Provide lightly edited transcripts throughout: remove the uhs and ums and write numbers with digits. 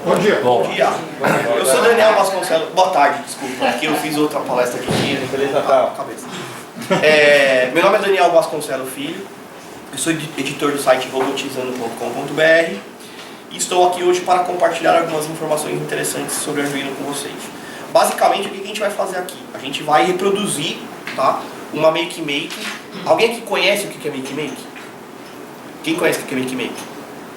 Bom dia. Bom dia. Eu sou Daniel Vasconcelos. Boa tarde, desculpa. Aqui eu fiz outra palestra aqui. Beleza, tá. Cabeça. Meu nome é Daniel Vasconcelos Filho. Eu sou editor do site robotizando.com.br e estou aqui hoje para compartilhar algumas informações interessantes sobre Arduino com vocês. Basicamente, o que a gente vai fazer aqui? A gente vai reproduzir, tá, uma Make. Alguém aqui conhece o que é Make? Quem conhece o que é Make?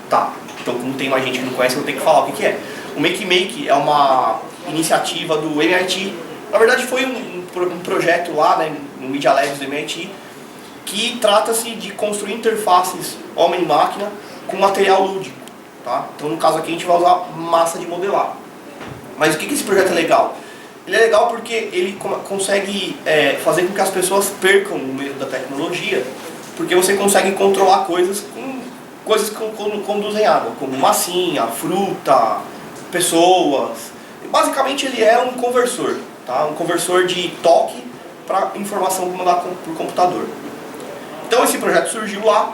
Tá. Então, como tem mais gente que não conhece, eu vou ter que falar o que é. O Make é uma iniciativa do MIT. Na verdade, foi um projeto lá, né, no Media Labs do MIT, que trata-se de construir interfaces homem-máquina com material lúdico. Tá? Então, no caso aqui, a gente vai usar massa de modelar. Mas o que esse projeto é legal? Ele é legal porque ele consegue fazer com que as pessoas percam o medo da tecnologia, porque você consegue controlar coisas que conduzem água, como massinha, fruta, pessoas. Basicamente ele é um conversor, tá? Um conversor de toque para informação mandada por computador. Então esse projeto surgiu lá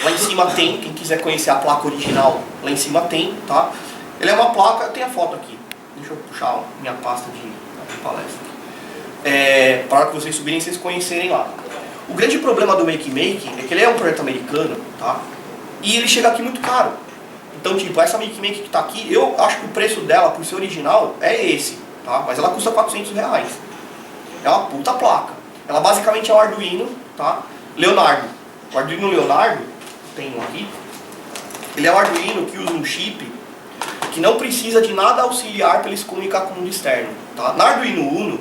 em cima tem, quem quiser conhecer a placa original, lá em cima tem, tá? Ele é uma placa, tem a foto aqui, deixa eu puxar minha pasta de palestra. Para que vocês subirem e vocês conhecerem lá. O grande problema do Make é que ele é um projeto americano, tá? E ele chega aqui muito caro. Então, tipo, essa Make que está aqui, eu acho que o preço dela, por ser original, é esse, tá? Mas ela custa R$400. É uma puta placa. Ela basicamente é um Arduino, tá? Leonardo. O Arduino Leonardo, tem um aqui. Ele é um Arduino que usa um chip que não precisa de nada auxiliar para ele se comunicar com o mundo externo, tá? Na Arduino Uno,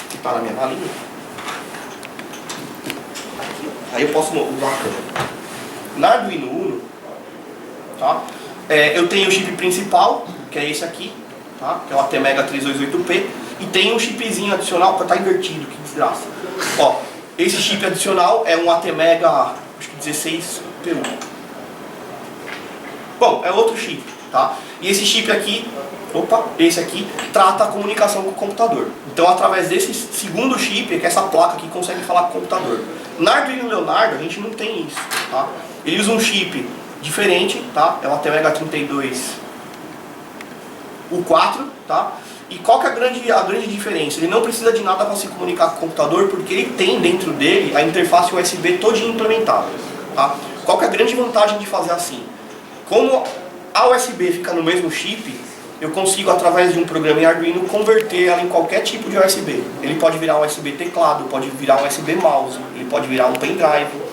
que está na minha malinha, aí eu posso usar a câmera. Na Arduino Uno, tá? Eu tenho o chip principal, que é esse aqui, tá? Que é o ATmega 328P, e tem um chipzinho adicional, que está invertido, que desgraça. Ó, esse chip adicional é um ATmega, acho que 16P1. Bom, é outro chip, tá? E esse chip aqui, esse aqui, trata a comunicação com o computador. Então, através desse segundo chip, é que essa placa aqui consegue falar com o computador. Na Arduino Leonardo, a gente não tem isso, tá? Ele usa um chip diferente, tá? É o ATmega 32 U4, tá? E qual que é a grande diferença? Ele não precisa de nada para se comunicar com o computador, porque ele tem dentro dele a interface USB todinha implementada, tá? Qual que é a grande vantagem de fazer assim? Como a USB fica no mesmo chip, eu consigo, através de um programa em Arduino, converter ela em qualquer tipo de USB. Ele pode virar um USB teclado, pode virar um USB mouse, ele pode virar um pendrive,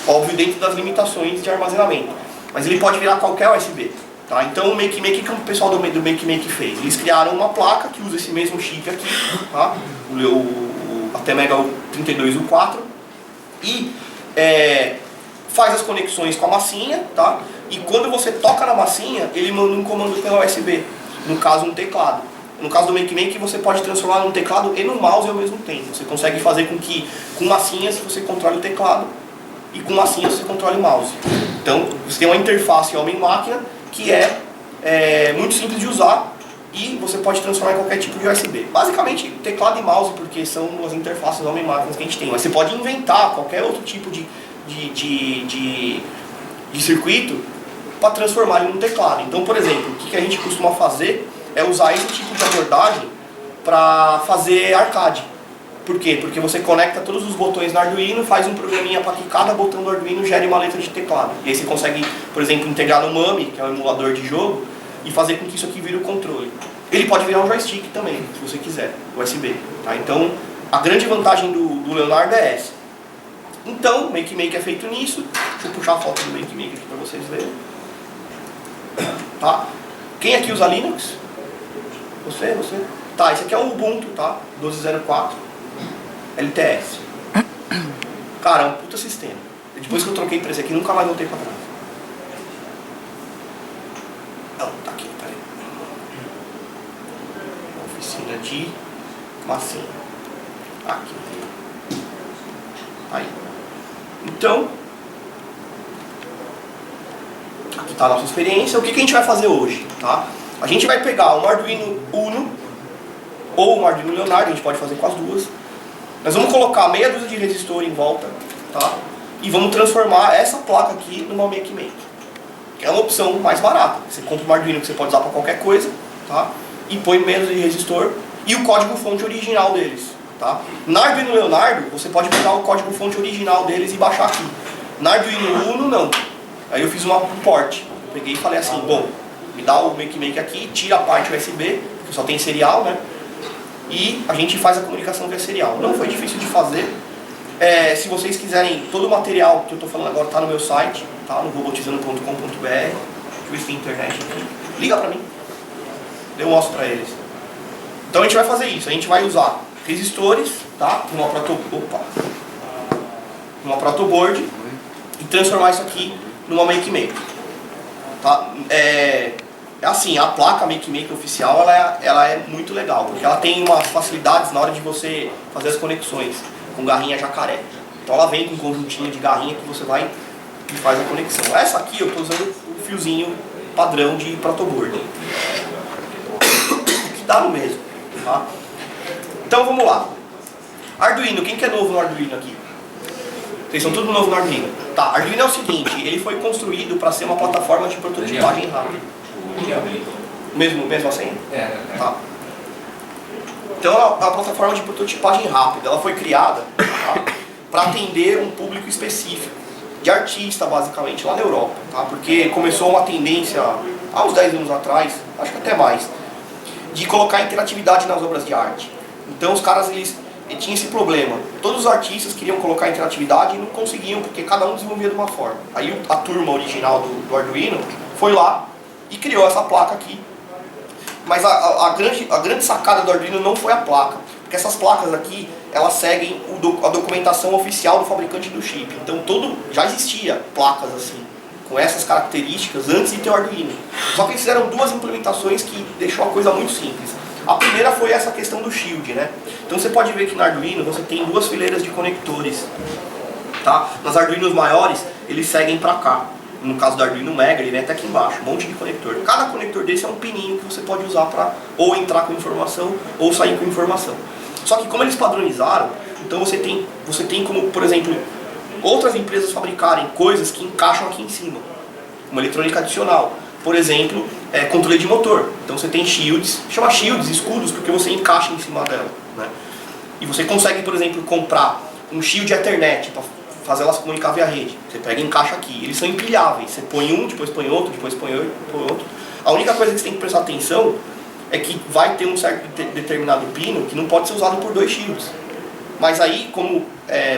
óbvio dentro das limitações de armazenamento, mas ele pode virar qualquer USB. Tá? Então o Make, que o pessoal do Make fez? Eles criaram uma placa que usa esse mesmo chip aqui, tá? o ATmega 32 U4, e faz as conexões com a massinha, tá? E quando você toca na massinha, ele manda um comando pela USB, no caso um teclado. No caso do Make você pode transformar num teclado e no mouse ao mesmo tempo. Você consegue fazer com que com massinhas você controle o teclado e com massinhas você controle o mouse. Então você tem uma interface homem-máquina que é muito simples de usar e você pode transformar em qualquer tipo de USB. Basicamente teclado e mouse, porque são as interfaces homem-máquinas que a gente tem. Mas você pode inventar qualquer outro tipo de circuito para transformar em um teclado. Então, por exemplo, o que a gente costuma fazer é usar esse tipo de abordagem para fazer arcade. Por quê? Porque você conecta todos os botões no Arduino, faz um programinha para que cada botão do Arduino gere uma letra de teclado. E aí você consegue, por exemplo, integrar no MAME, que é um emulador de jogo, e fazer com que isso aqui vire o controle. Ele pode virar um joystick também, se você quiser, USB. Tá? Então, a grande vantagem do Leonardo é essa. Então, o Make é feito nisso. Deixa eu puxar a foto do Make aqui para vocês verem. Tá? Quem aqui usa Linux? Você? Tá, esse aqui é o Ubuntu, tá? 12.04 LTS. Cara, é um puta sistema. Depois que eu troquei pra esse aqui, nunca mais voltei pra trás. Não, tá aqui, peraí. Oficina de massinha. Aqui. Aí. Então, aqui está a nossa experiência. O que a gente vai fazer hoje? Tá? A gente vai pegar um Arduino Uno ou um Arduino Leonardo, a gente pode fazer com as duas. Nós vamos colocar meia dúzia de resistor em volta, tá? E vamos transformar essa placa aqui numa Make. que é uma opção mais barata. Você compra um Arduino que você pode usar para qualquer coisa, tá? E põe menos de resistor e o código-fonte original deles, tá? Na Arduino Leonardo, você pode pegar o código-fonte original deles e baixar aqui. Na Arduino Uno, não. Aí eu fiz um port. Eu peguei e falei assim, bom, me dá o Make aqui, tira a parte USB, que só tem serial, né? E a gente faz a comunicação via serial. Não foi difícil de fazer. Se vocês quiserem, todo o material que eu estou falando agora está no meu site, tá? No robotizando.com.br. Deixa eu ver se tem internet aqui. Liga para mim. Eu mostro para eles. Então a gente vai fazer isso. A gente vai usar resistores, tá? Numa protoboard e transformar isso aqui numa Make. Tá? Assim, a placa Make oficial ela é muito legal, porque ela tem umas facilidades na hora de você fazer as conexões com garrinha jacaré. Então ela vem com um conjuntinho de garrinha que você vai e faz a conexão. Essa aqui eu estou usando o fiozinho padrão de protoboard, que dá no mesmo. Tá? Então vamos lá. Arduino, quem que é novo no Arduino aqui? Vocês são tudo novo no Arduino. Tá, Arduino é o seguinte, ele foi construído para ser uma plataforma de prototipagem rápida. Mesmo assim? Tá. Então ela é uma plataforma de prototipagem rápida. Ela foi criada, tá, para atender um público específico, de artista basicamente, lá na Europa. Tá? Porque começou uma tendência, há uns 10 anos atrás, acho que até mais, de colocar interatividade nas obras de arte. Então os caras, eles tinham esse problema. Todos os artistas queriam colocar interatividade e não conseguiam, porque cada um desenvolvia de uma forma. Aí a turma original do Arduino foi lá e criou essa placa aqui. Mas a grande sacada do Arduino não foi a placa, porque essas placas aqui, elas seguem a documentação oficial do fabricante do chip. Então já existia placas assim, com essas características antes de ter o Arduino. Só que eles fizeram duas implementações que deixou a coisa muito simples. A primeira foi essa questão do shield, né? Então você pode ver que no Arduino você tem duas fileiras de conectores, tá? Nas Arduinos maiores, eles seguem para cá. No caso do Arduino Mega, ele vem até aqui embaixo, um monte de conector. Cada conector desse é um pininho que você pode usar para ou entrar com informação ou sair com informação. Só que como eles padronizaram, então você tem como, por exemplo, outras empresas fabricarem coisas que encaixam aqui em cima, uma eletrônica adicional. Por exemplo, controle de motor. Então você tem shields, chama shields, escudos, porque você encaixa em cima dela, né? E você consegue, por exemplo, comprar um shield Ethernet para fazer elas comunicar via rede. Você pega e encaixa aqui. Eles são empilháveis. Você põe um, depois põe outro, depois põe outro. A única coisa que você tem que prestar atenção é que vai ter um certo determinado pino que não pode ser usado por dois shields. Mas aí, como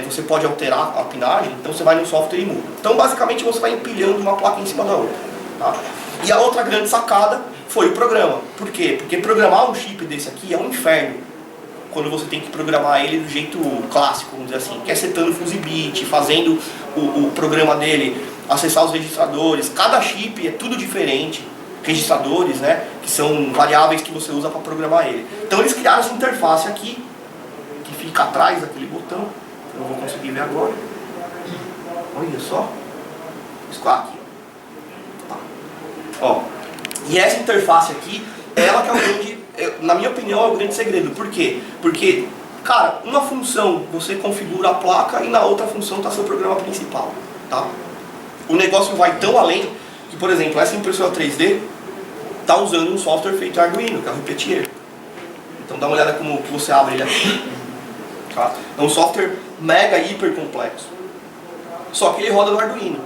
você pode alterar a pinagem, então você vai no software e muda. Então basicamente você vai empilhando uma placa em cima da outra. Tá? E a outra grande sacada foi o programa. Por quê? Porque programar um chip desse aqui é um inferno. Quando você tem que programar ele do jeito clássico, vamos dizer assim, que é setando o fuse bit, fazendo o programa dele, acessar os registradores. Cada chip é tudo diferente. Registradores, né, que são variáveis que você usa para programar ele. Então eles criaram essa interface aqui, que fica atrás daquele botão. Eu não vou conseguir ver agora. Olha só. Isso aqui. Tá. Ó. E essa interface aqui, ela que é o grande, na minha opinião, é o grande segredo. Por quê? Porque, cara, uma função você configura a placa e na outra função está seu programa principal. Tá? O negócio vai tão além que, por exemplo, essa impressora 3D está usando um software feito Arduino, que é o Repetier. Então dá uma olhada como que você abre ele aqui. Tá? É um software mega hiper complexo. Só que ele roda no Arduino.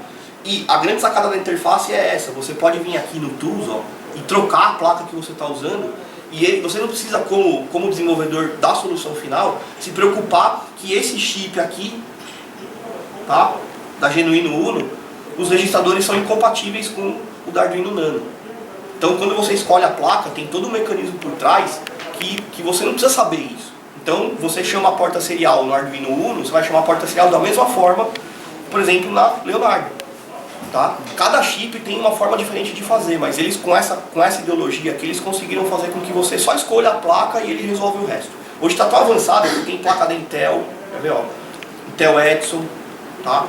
E a grande sacada da interface é essa. Você pode vir aqui no Tools, ó, e trocar a placa que você está usando. E você não precisa, como desenvolvedor da solução final, se preocupar que esse chip aqui, tá, da Genuino Uno, os registradores são incompatíveis com o da Arduino Nano. Então quando você escolhe a placa, tem todo um mecanismo por trás que você não precisa saber isso. Então você chama a porta serial no Arduino Uno, você vai chamar a porta serial da mesma forma, por exemplo, na Leonardo. Tá? Cada chip tem uma forma diferente de fazer, mas eles com essa ideologia aqui, eles conseguiram fazer com que você só escolha a placa e ele resolve o resto. Hoje está tão avançado que tem placa da Intel, quer ver, ó, Intel Edison, tá?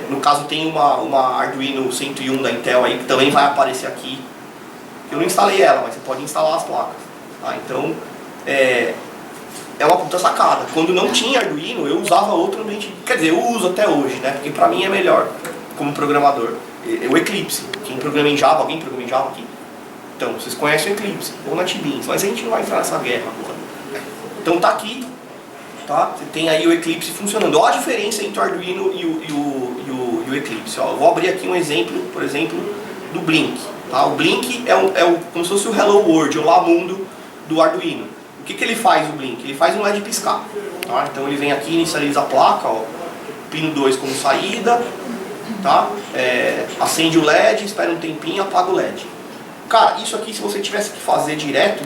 No caso tem uma Arduino 101 da Intel aí, que também vai aparecer aqui. Eu não instalei ela, mas você pode instalar as placas. Tá? Então, é uma puta sacada. Quando não tinha Arduino, eu usava outro ambiente. Quer dizer, eu uso até hoje, né? Porque pra mim é melhor como programador. O Eclipse. Quem programa em Java, alguém programa em Java aqui? Então, vocês conhecem o Eclipse, ou NetBeans, mas a gente não vai entrar nessa guerra agora. Então tá aqui, tá? Você tem aí o Eclipse funcionando. Olha a diferença entre o Arduino e o Eclipse. Ó, eu vou abrir aqui um exemplo, por exemplo, do Blink. Tá? O Blink como se fosse o Hello World, o Lá Mundo do Arduino. O que ele faz, o Blink? Ele faz um LED piscar. Tá? Então ele vem aqui, inicializa a placa, ó, pino 2 como saída, tá? Acende o LED, espera um tempinho, apaga o LED. Cara, isso aqui, se você tivesse que fazer direto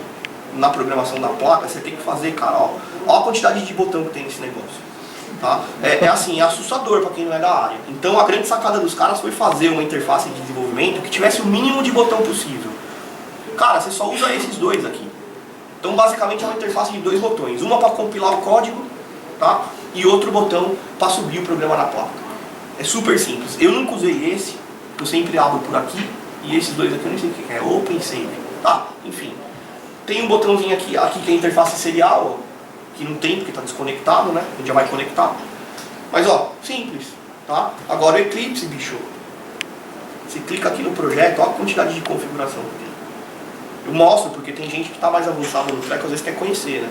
na programação da placa, você tem que fazer, cara, ó a quantidade de botão que tem nesse negócio. Tá? Assim, é assustador para quem não é da área. Então a grande sacada dos caras foi fazer uma interface de desenvolvimento que tivesse o mínimo de botão possível. Cara, você só usa esses dois aqui. Então basicamente é uma interface de 2 botões. Uma para compilar o código, tá? E outro botão para subir o programa na placa. É super simples. Eu nunca usei esse, eu sempre abro por aqui. E esses dois aqui eu nem sei o que é, OpenSave. Tá, enfim. Tem um botãozinho aqui que é a interface serial, ó, que não tem porque está desconectado, né? A gente já vai conectar. Mas ó, simples, tá? Agora o Eclipse, bicho. Você clica aqui no projeto, olha a quantidade de configuração que tem. Eu mostro porque tem gente que está mais avançada no treco, às vezes quer conhecer, né?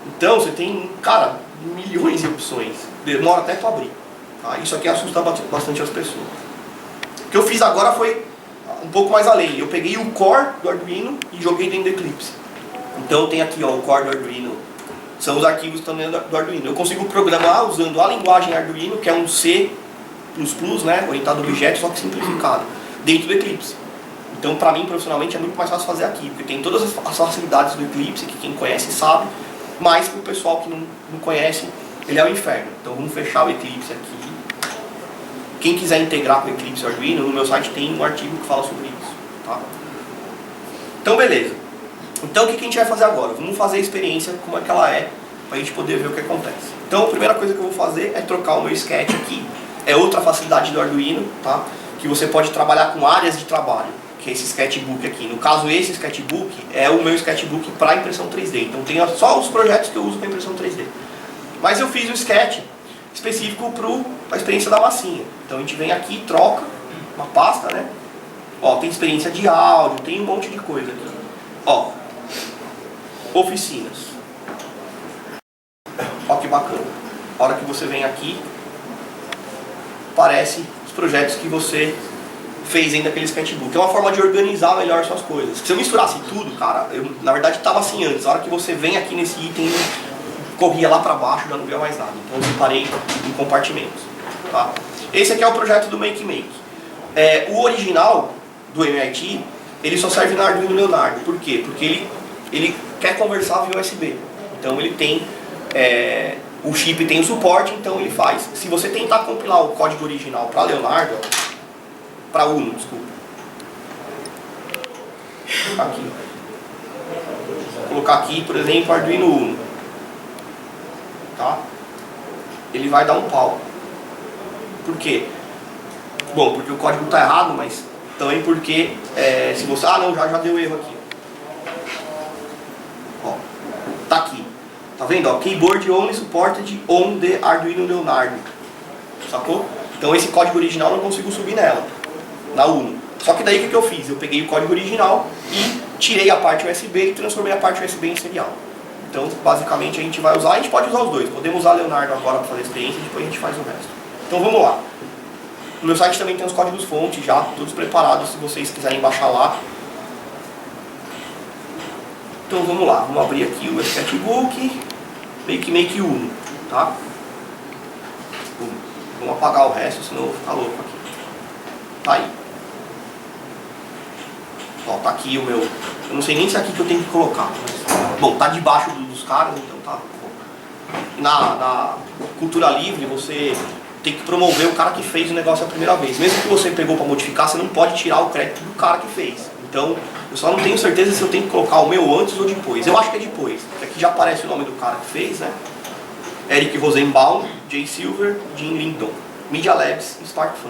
Então você tem, cara, milhões de opções. Demora até para abrir. Tá? Isso aqui assusta bastante as pessoas. O que eu fiz agora foi um pouco mais além. Eu peguei o core do Arduino e joguei dentro do Eclipse. Então tem aqui, ó, o core do Arduino. São os arquivos também do Arduino. Eu consigo programar usando a linguagem Arduino, que é um C++, né, orientado a objetos, só que simplificado, dentro do Eclipse. Então, para mim, profissionalmente, é muito mais fácil fazer aqui, porque tem todas as facilidades do Eclipse, que quem conhece sabe, mas para o pessoal que não conhece, ele é o inferno. Então, vamos fechar o Eclipse aqui. Quem quiser integrar com o Eclipse Arduino, no meu site tem um artigo que fala sobre isso. Tá? Então, beleza. Então o que a gente vai fazer agora? Vamos fazer a experiência como é que ela é, para a gente poder ver o que acontece. Então a primeira coisa que eu vou fazer é trocar o meu sketch aqui. É outra facilidade do Arduino, tá? Que você pode trabalhar com áreas de trabalho, que é esse sketchbook aqui. No caso, esse sketchbook é o meu sketchbook para impressão 3D. Então tem só os projetos que eu uso para impressão 3D. Mas eu fiz um sketch específico para a experiência da massinha. Então a gente vem aqui e troca uma pasta, né? Ó, tem experiência de áudio, tem um monte de coisa aqui. Ó, oficinas. Olha que bacana. A hora que você vem aqui, aparece os projetos que você fez dentro daquele sketchbook. É uma forma de organizar melhor suas coisas. Se eu misturasse tudo, cara, eu na verdade estava assim antes. A hora que você vem aqui nesse item, corria lá para baixo, já não via mais nada. Então eu separei em compartimentos. Tá? Esse aqui é o projeto do MakeMake. O original do MIT, ele só serve na Arduino Leonardo. Por quê? Porque ele quer conversar via USB. Então ele tem, o chip tem o suporte, então ele faz. Se você tentar compilar o código original para Leonardo, para Uno, desculpa. Aqui. Vou colocar aqui, por exemplo, Arduino Uno. Tá? Ele vai dar um pau. Por quê? Bom, porque o código está errado, mas também porque se você... Ah, não, já deu erro aqui. Ó, tá aqui. Tá vendo? Ó, Keyboard Only Supported on the Arduino Leonardo. Sacou? Então esse código original eu não consigo subir nela, na Uno. Só que daí o que eu fiz? Eu peguei o código original e tirei a parte USB e transformei a parte USB em serial. Então basicamente a gente vai usar, a gente pode usar os dois. Podemos usar Leonardo agora para fazer a experiência e depois a gente faz o resto. Então vamos lá. No meu site também tem os códigos fonte já, todos preparados se vocês quiserem baixar lá. Então vamos lá, vamos abrir aqui o sketchbook, MakeMake Uno, tá? Vamos apagar o resto, senão eu vou ficar louco aqui. Tá aí. Ó, tá aqui o meu... Eu não sei nem se é aqui que eu tenho que colocar. Mas, bom, tá debaixo dos caras, então tá bom. Na cultura livre, você tem que promover o cara que fez o negócio a primeira vez. Mesmo que você pegou para modificar, você não pode tirar o crédito do cara que fez. Então, eu só não tenho certeza se eu tenho que colocar o meu antes ou depois. Eu acho que é depois, porque aqui já aparece o nome do cara que fez, né? Eric Rosenbaum, Jay Silver, Jim Lindon, Media Labs e SparkFun.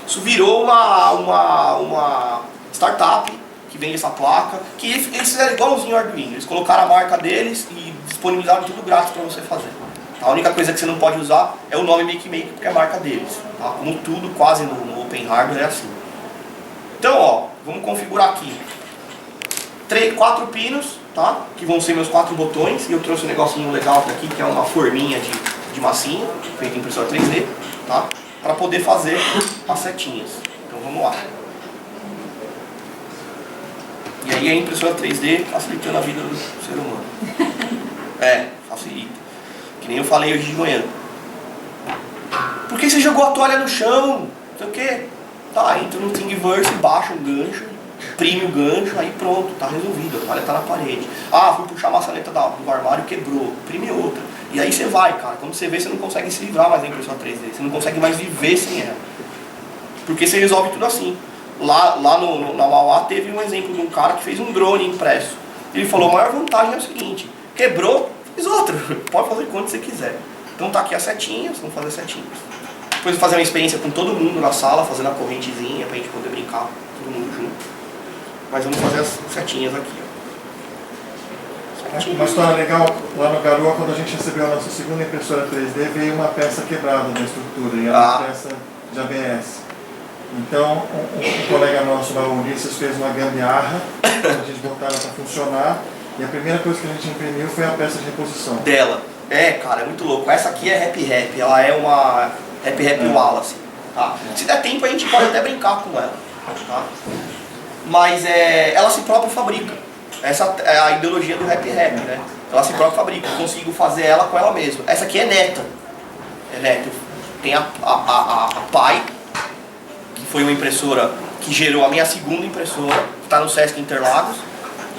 Isso virou uma startup que vende essa placa, que eles fizeram igualzinho ao Arduino. Eles colocaram a marca deles e disponibilizaram tudo grátis para você fazer. A única coisa que você não pode usar é o nome MakeMake, porque é a marca deles. tá? Como tudo quase no Open Hardware é assim. Então, ó, vamos configurar aqui 4 pinos, tá? Que vão ser meus 4 botões. E eu trouxe um negocinho legal aqui, que é uma forminha de massinha, feita em impressora 3D, tá? Para poder fazer as setinhas. Então vamos lá. E aí a impressora 3D facilitando a vida do ser humano. Facilita. Que nem eu falei hoje de manhã. Por que você jogou a toalha no chão? Não sei o que. Tá, entra no Thingiverse, baixa o gancho, imprime o gancho, aí pronto, tá resolvido, a toalha tá na parede. Ah, fui puxar a maçaneta do armário, quebrou, imprime outra. E aí você vai, cara, quando você vê, você não consegue se livrar mais da impressora 3D, você não consegue mais viver sem ela. Porque você resolve tudo assim. Lá na Mauá teve um exemplo de um cara que fez um drone impresso. Ele falou, a maior vantagem é o seguinte, quebrou, fez outro, pode fazer quanto você quiser. Então tá aqui as setinhas, vamos fazer setinhas. Depois fazer uma experiência com todo mundo na sala, fazendo a correntezinha pra gente poder brincar, todo mundo junto. Mas vamos fazer as setinhas aqui, ó. Uma história legal, lá no Garoa, quando a gente recebeu a nossa segunda impressora 3D, veio uma peça quebrada da estrutura, e era uma peça de ABS. Então, um colega nosso lá, o Ulisses, fez uma gambiarra, a gente botar ela para funcionar, e a primeira coisa que a gente imprimiu foi a peça de reposição. Dela. Cara, é muito louco. Essa aqui é Rap, ela é uma Rap Wallace. Tá? Se der tempo a gente pode até brincar com ela. Tá? Mas ela se própria fabrica. Essa é a ideologia do Rap, né? Ela se própria fabrica. Eu consigo fazer ela com ela mesma. Essa aqui é neta. Tem a Pai, que foi uma impressora que gerou a minha segunda impressora, que está no Sesc Interlagos.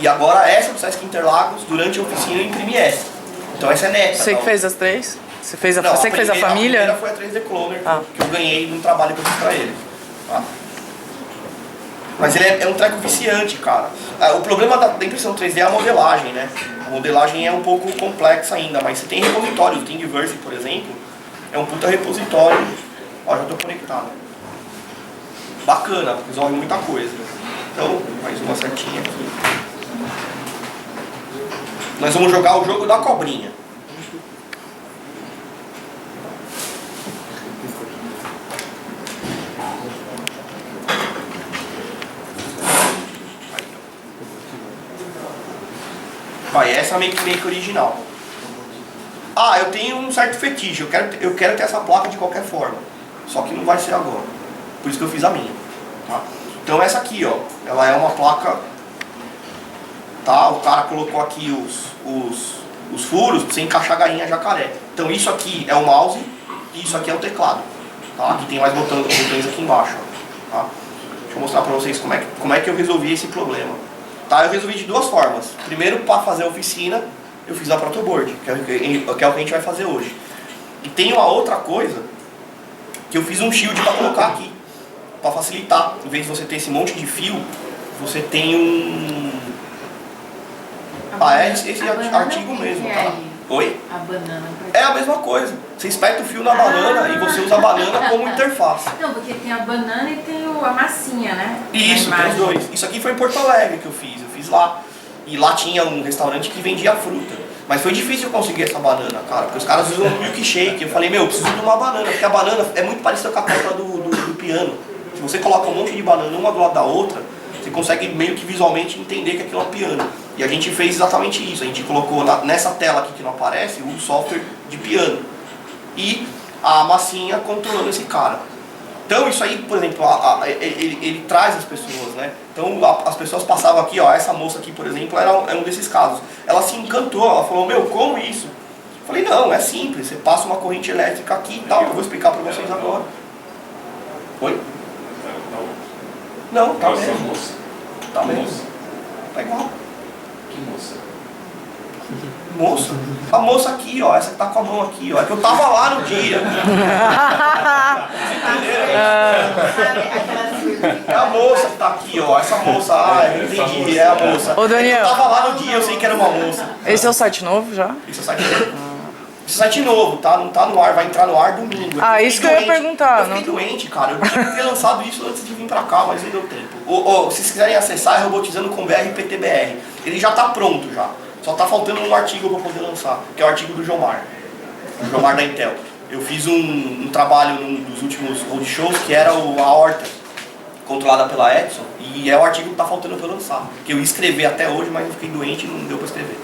E agora essa do Sesc Interlagos, durante a oficina eu imprimi essa. Então essa é neta. Você que fez as 3? Você fez a, Não, você que fez a família? A primeira foi a 3D Cloner, que eu ganhei num trabalho que eu fiz pra ele. Tá? Mas ele é um treco viciante, cara. O problema da impressão 3D é a modelagem, né? A modelagem é um pouco complexa ainda, mas você tem repositório. O Thingiverse, por exemplo, é um puta repositório. Ó, já tô conectado. Bacana, resolve muita coisa. Então, mais uma setinha aqui. Nós vamos jogar o jogo da cobrinha. Essa é a Make original. Eu tenho um certo fetiche, eu quero ter essa placa de qualquer forma. Só que não vai ser agora. Por isso que eu fiz a minha. Tá? Então essa aqui, ó, ela é uma placa. Tá? O cara colocou aqui os furos para você encaixar a galinha jacaré. Então isso aqui é o mouse e isso aqui é o teclado. Tá? Aqui tem mais botões aqui embaixo. Tá? Deixa eu mostrar para vocês como é que eu resolvi esse problema. Tá? Eu resolvi de duas formas. Primeiro, para fazer a oficina, eu fiz a protoboard, que é o que a gente vai fazer hoje. E tem uma outra coisa, que eu fiz um shield para colocar aqui, para facilitar. Em vez de você ter esse monte de fio, você tem um... esse artigo mesmo, tá? Oi? A banana. É a mesma coisa. Você espeta o fio na banana e você usa a banana como interface. Não, porque tem a banana e tem a massinha, né? Isso, tem os dois. Isso aqui foi em Porto Alegre que eu fiz lá. E lá tinha um restaurante que vendia fruta. Mas foi difícil eu conseguir essa banana, cara. Porque os caras usam um milkshake. Eu falei, eu preciso de uma banana. Porque a banana é muito parecida com a tecla do piano. Se você coloca um monte de banana uma do lado da outra, você consegue meio que visualmente entender que aquilo é um piano. E a gente fez exatamente isso. A gente colocou nessa tela aqui que não aparece o software de piano. E a massinha controlando esse cara. Então isso aí, por exemplo, ele traz as pessoas, né? Então as pessoas passavam aqui, ó, essa moça aqui, por exemplo, era um desses casos. Ela se encantou, ela falou, como isso? Eu falei, não, é simples, você passa uma corrente elétrica aqui e tal, eu vou explicar pra vocês agora. Oi? Não, tá mesmo. Tá mesmo. Tá igual. Que moça? Moça? A moça aqui, ó, essa que tá com a mão aqui, ó, é que eu tava lá no dia. É a moça que tá aqui, ó, essa moça, eu entendi, é a moça. Ô, Daniel. Eu tava lá no dia, eu sei que era uma moça. Esse é o site novo já? Esse é o site novo. Esse site novo, tá? Não tá no ar, vai entrar no ar domingo. Isso que eu ia perguntar. Eu fiquei doente, cara. Eu tinha que ter lançado isso antes de vir pra cá, mas não deu tempo. Se vocês quiserem acessar, é robotizando com BR-PTBR. Ele já tá pronto já. Só tá faltando um artigo pra poder lançar, que é o artigo do Jomar. O Jomar da Intel. eu fiz um trabalho num dos últimos roadshows que era a aorta, controlada pela Edson, e é o artigo que está faltando para lançar. Que eu ia escrever até hoje, mas eu fiquei doente e não deu para escrever.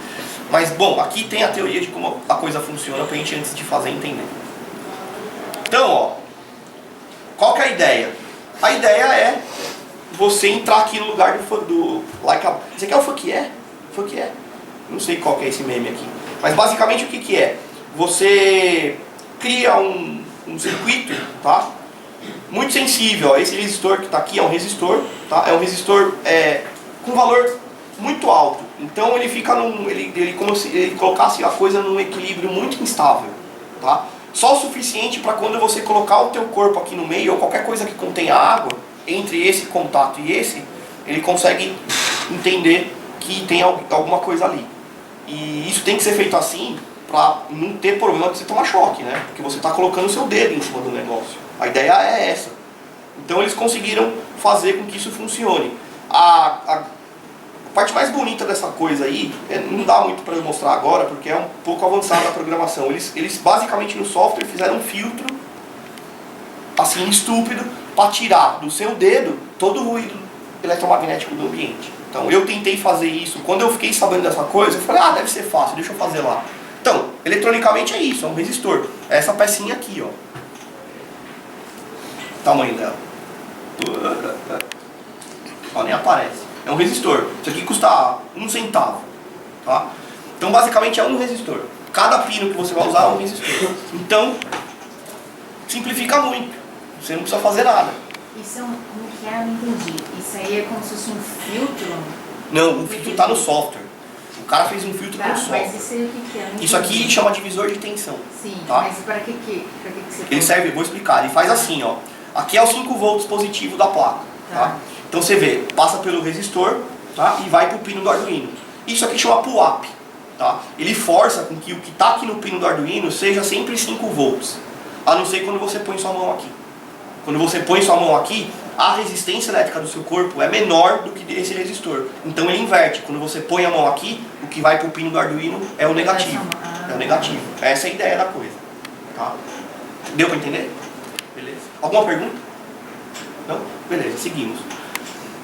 Mas, bom, aqui tem a teoria de como a coisa funciona para a gente, antes de fazer, entender. Então, ó, qual que é a ideia? A ideia é você entrar aqui no lugar do like a... Esse aqui é o fuck é? Fuck é? Não sei qual que é esse meme aqui. Mas basicamente o que que é? Você cria um circuito, tá? Muito sensível. Esse resistor que está aqui é um resistor, tá? É um resistor com valor muito alto. Então ele fica como se ele colocasse a coisa num equilíbrio muito instável, tá? Só o suficiente para quando você colocar o teu corpo aqui no meio, ou qualquer coisa que contenha água, entre esse contato e esse, ele consegue entender que tem alguma coisa ali. E isso tem que ser feito assim para não ter problema de você tomar choque, né? Porque você está colocando o seu dedo em cima do negócio. A ideia é essa. Então eles conseguiram fazer com que isso funcione. A parte mais bonita dessa coisa aí, não dá muito para eu mostrar agora, porque é um pouco avançada a programação. Eles basicamente no software fizeram um filtro, assim, estúpido, para tirar do seu dedo todo o ruído eletromagnético do ambiente. Então eu tentei fazer isso. Quando eu fiquei sabendo dessa coisa, eu falei, deve ser fácil, deixa eu fazer lá. Então, eletronicamente é isso, é um resistor. É essa pecinha aqui, ó. O tamanho dela. Ó, nem aparece. É um resistor. Isso aqui custa 1 centavo. Tá? Então basicamente é um resistor. Cada pino que você vai usar é um resistor. Então, simplifica muito. Você não precisa fazer nada. Isso é como que é? Eu não entendi. Isso aí é como se fosse um filtro? Não, o filtro está no software. O cara fez um filtro com software. Mas isso aí o que é? Eu não Isso aqui entendi. chama divisor de tensão. Sim, tá? mas para que você Ele serve, vou explicar. Ele faz assim, ó. Aqui é o 5 volts positivo da placa. Tá? Então você vê, passa pelo resistor, tá? E vai para o pino do Arduino. Isso aqui chama pull-up. Tá? Ele força com que o que está aqui no pino do Arduino seja sempre 5 volts. A não ser quando você põe sua mão aqui. Quando você põe sua mão aqui, a resistência elétrica do seu corpo é menor do que esse resistor. Então ele inverte. Quando você põe a mão aqui, o que vai para o pino do Arduino é o negativo. É o negativo. Essa é a ideia da coisa. Tá? Deu para entender? Beleza. Alguma pergunta? Não? Beleza, seguimos.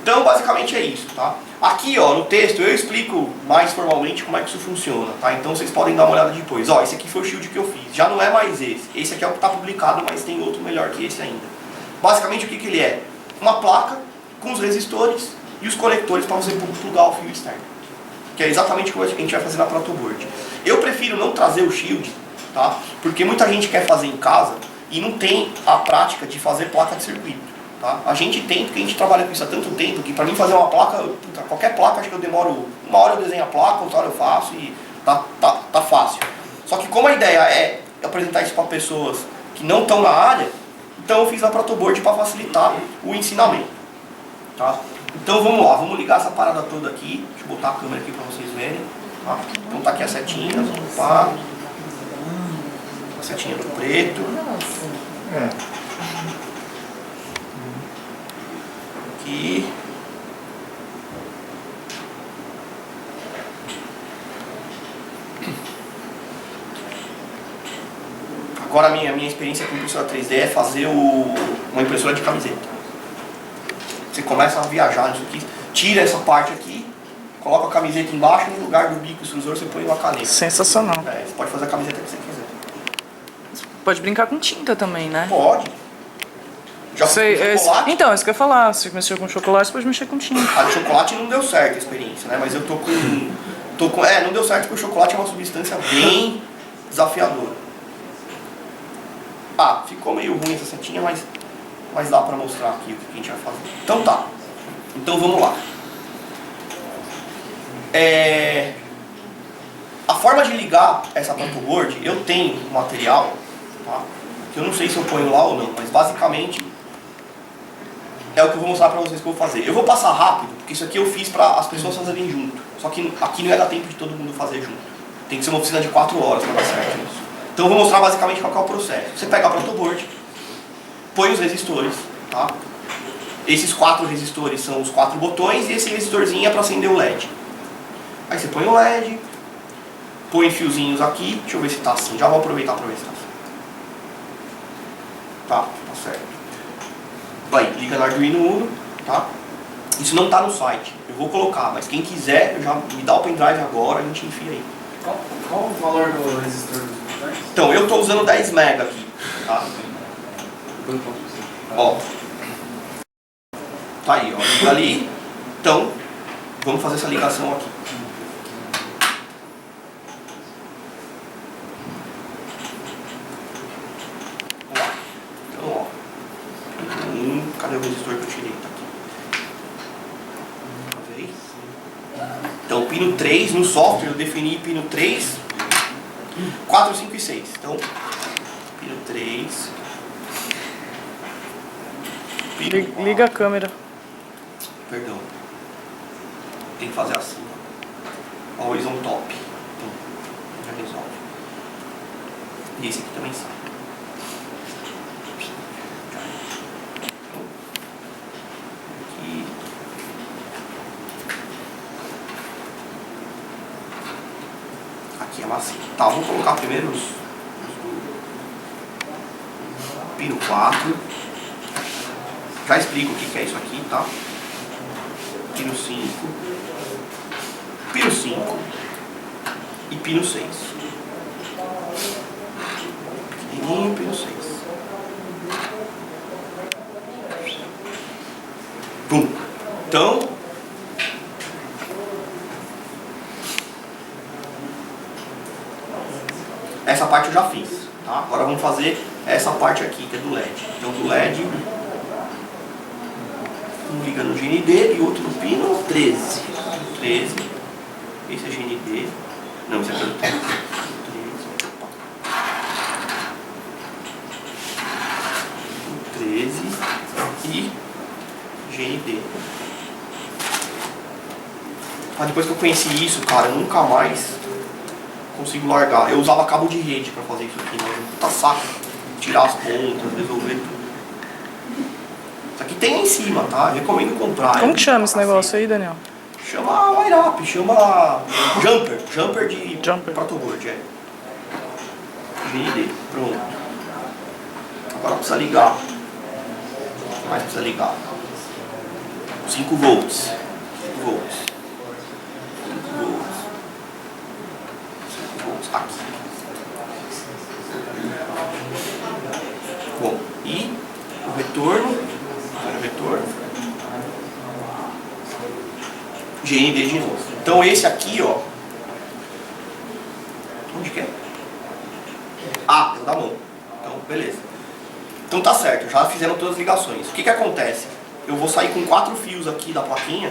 Então basicamente é isso, tá? Aqui, ó, no texto eu explico mais formalmente como é que isso funciona, tá? Então vocês podem dar uma olhada depois. Ó, esse aqui foi o shield que eu fiz. Já não é mais esse. Esse aqui é o que está publicado, mas tem outro melhor que esse ainda. Basicamente o que ele é? Uma placa com os resistores e os conectores para você plugar o fio externo. Que é exatamente o que a gente vai fazer na protoboard. Eu prefiro não trazer o shield, tá? Porque muita gente quer fazer em casa e não tem a prática de fazer placa de circuito. Tá? A gente tem, porque a gente trabalha com isso há tanto tempo, que para mim fazer uma placa, qualquer placa, acho que eu demoro 1 hora eu desenho a placa, outra hora eu faço e tá fácil. Só que como a ideia é apresentar isso para pessoas que não estão na área, então eu fiz a protoboard para facilitar o ensinamento. Tá? Então vamos lá, vamos ligar essa parada toda aqui. Deixa eu botar a câmera aqui para vocês verem. Tá? Então tá aqui as setinhas, vamos lá. A setinha do preto. Aqui. Agora a minha experiência com impressora 3D é fazer uma impressora de camiseta. Você começa a viajar nisso aqui, tira essa parte aqui, coloca a camiseta embaixo, no lugar do bico extrusor você põe uma caneta. Sensacional. Você pode fazer a camiseta que você quiser. Pode brincar com tinta também, né? Pode. Já Sei, fiz chocolate. então, isso que eu ia falar. Se você mexer com chocolate, você pode mexer com tinta. A de chocolate não deu certo a experiência, né? Mas eu tô com não deu certo porque o chocolate é uma substância bem desafiadora. Ficou meio ruim essa setinha, mas dá pra mostrar aqui o que a gente vai fazer. Então tá. Então vamos lá. A forma de ligar essa protoboard, eu tenho um material, tá? Que eu não sei se eu ponho lá ou não, mas basicamente é o que eu vou mostrar pra vocês que eu vou fazer. Eu vou passar rápido, porque isso aqui eu fiz pra as pessoas fazerem junto. Só que aqui não ia dar tempo de todo mundo fazer junto. Tem que ser uma oficina de 4 horas pra dar certo isso. Então eu vou mostrar basicamente qual é o processo. Você pega a protoboard, põe os resistores, tá? Esses 4 resistores são os 4 botões e esse resistorzinho é para acender o LED. Aí você põe o LED, põe fiozinhos aqui, deixa eu ver se tá assim, já vou aproveitar para ver se tá assim. Tá certo. Vai, liga no Arduino Uno, tá? Isso não tá no site, eu vou colocar, mas quem quiser, já me dá o pendrive agora, a gente enfia aí. Qual o valor do resistor dos botões? Então, eu tô usando 10 MB aqui, tá? Ó. Tá aí, ó. Liga ali. Então, vamos fazer essa ligação aqui. Vamos lá. Então, ó. Cadê o resistor que eu tirei? Tá aqui. Tá vendo? Então, pino 3, no software eu defini pino 3, 4, 5 e 6. Então, pino 3. Liga a câmera. Perdão. Tem que fazer assim. Always on top. Então, já resolve. E esse aqui também sai. Aqui. Aqui é macio. Tá, vamos colocar primeiro os pino 4. Já explico o que é isso aqui, tá? Pino 5, pino 5 e pino 6. Pequenininho, pino 6. Pum. Então, essa parte eu já fiz, tá? Agora vamos fazer essa parte aqui, que é do LED. Então, do LED, um liga no GND e outro no pino 13. 13. Esse é GND. Não, esse é pelo 13. O 13 e GND. Ah, depois que eu conheci isso, cara, eu nunca mais consigo largar. Eu usava cabo de rede pra fazer isso aqui, mas é um puta saco. Tirar as pontas, resolver tudo. Isso aqui tem em cima, tá? Recomendo comprar. Como que chama esse negócio aí, Daniel? Chama Wireup, chama Jumper. Jumper de Jumper. protoboard, é. GND, pronto. Agora precisa ligar. O que mais precisa ligar? 5 volts. 5 volts. 5 volts. 5 volts aqui. Bom, e o retorno. Retorno. GND de novo. Então esse aqui, ó. Onde que é? Ah, é da mão. Então, beleza. Então tá certo, já fizemos todas as ligações. O que que acontece? Eu vou sair com 4 fios aqui da plaquinha,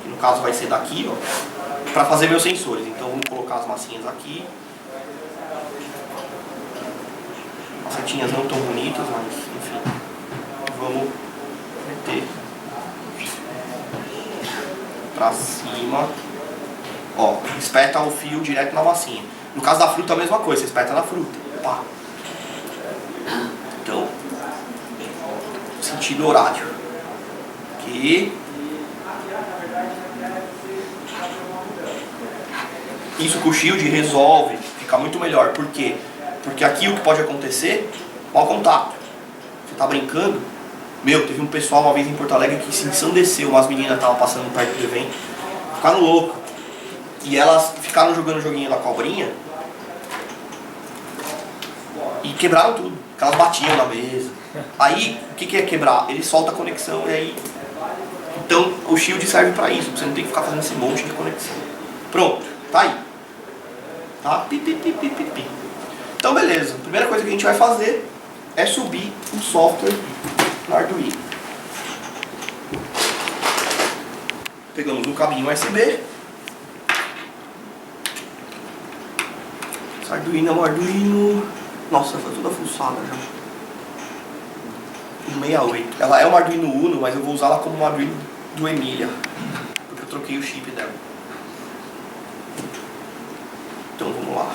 que no caso vai ser daqui, ó, pra fazer meus sensores. Então vamos colocar as massinhas aqui. As setinhas não tão bonitas, mas enfim. Vamos meter pra cima. Ó, espeta o fio direto na massinha. No caso da fruta a mesma coisa, você espeta na fruta. Pá. Então, sentido horário. Aqui. Isso com o shield resolve, fica muito melhor. Por quê? Porque aqui o que pode acontecer, mau contato. Você tá brincando. Meu, teve um pessoal uma vez em Porto Alegre que se ensandeceu, umas meninas estavam passando perto do evento, ficaram loucos. E elas ficaram jogando o joguinho da cobrinha e quebraram tudo, porque elas batiam na mesa. Aí, o que é quebrar? Ele solta a conexão e aí... Então, o shield serve pra isso, você não tem que ficar fazendo esse monte de conexão. Pronto, tá aí. Tá? Pi, pi, pi, pi, pi, pi. Então, beleza. A primeira coisa que a gente vai fazer é subir o software no Arduino. Pegamos um cabinho USB. Esse Arduino é um Arduino... Nossa, foi toda fuçada já. 168. Ela é um Arduino Uno, mas eu vou usá-la como um Arduino do Emília, porque eu troquei o chip dela. Então vamos lá.